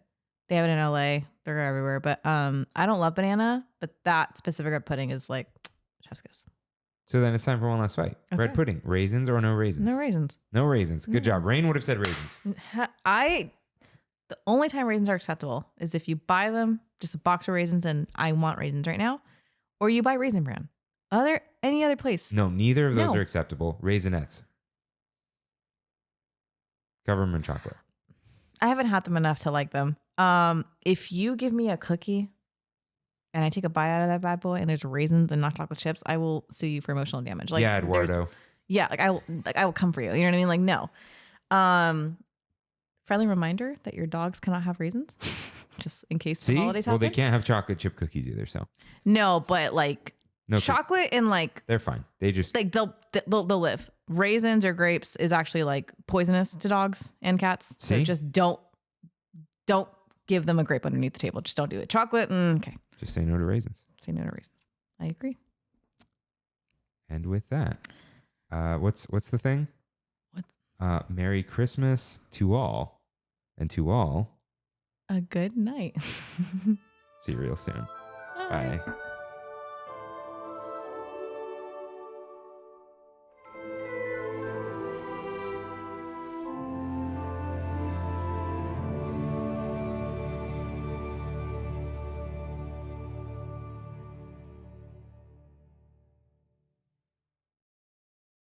They have it in LA. They're everywhere. But I don't love banana, but that specific bread pudding is like chef's kiss. So then it's time for one last fight. Bread Okay. pudding, raisins or no raisins? No raisins. No raisins. Good No. job. Rain would have said raisins. The only time raisins are acceptable is if you buy them, just a box of raisins, and I want raisins right now, or you buy Raisin Bran. Any other place. No, neither of those No. are acceptable. Raisinettes. Cover them in chocolate. I haven't had them enough to like them. If you give me a cookie and I take a bite out of that bad boy and there's raisins and not chocolate chips, I will sue you for emotional damage. Like, yeah, there's- Eduardo. Yeah, I will come for you. You know what I mean? Like, no. Friendly reminder that your dogs cannot have raisins, just in case See? the holidays Well, happen. they can't have chocolate chip cookies either, so. No, but like No, chocolate and like they're fine. They just. like they'll live. Raisins or grapes is actually like poisonous to dogs and cats. So See? just don't give them a grape underneath the table. Just don't do it. Chocolate, okay. Just say no to raisins. Say no to raisins. I agree. And with that, what's the thing? What? Merry Christmas to all, and to all A good night. see you real soon. Bye.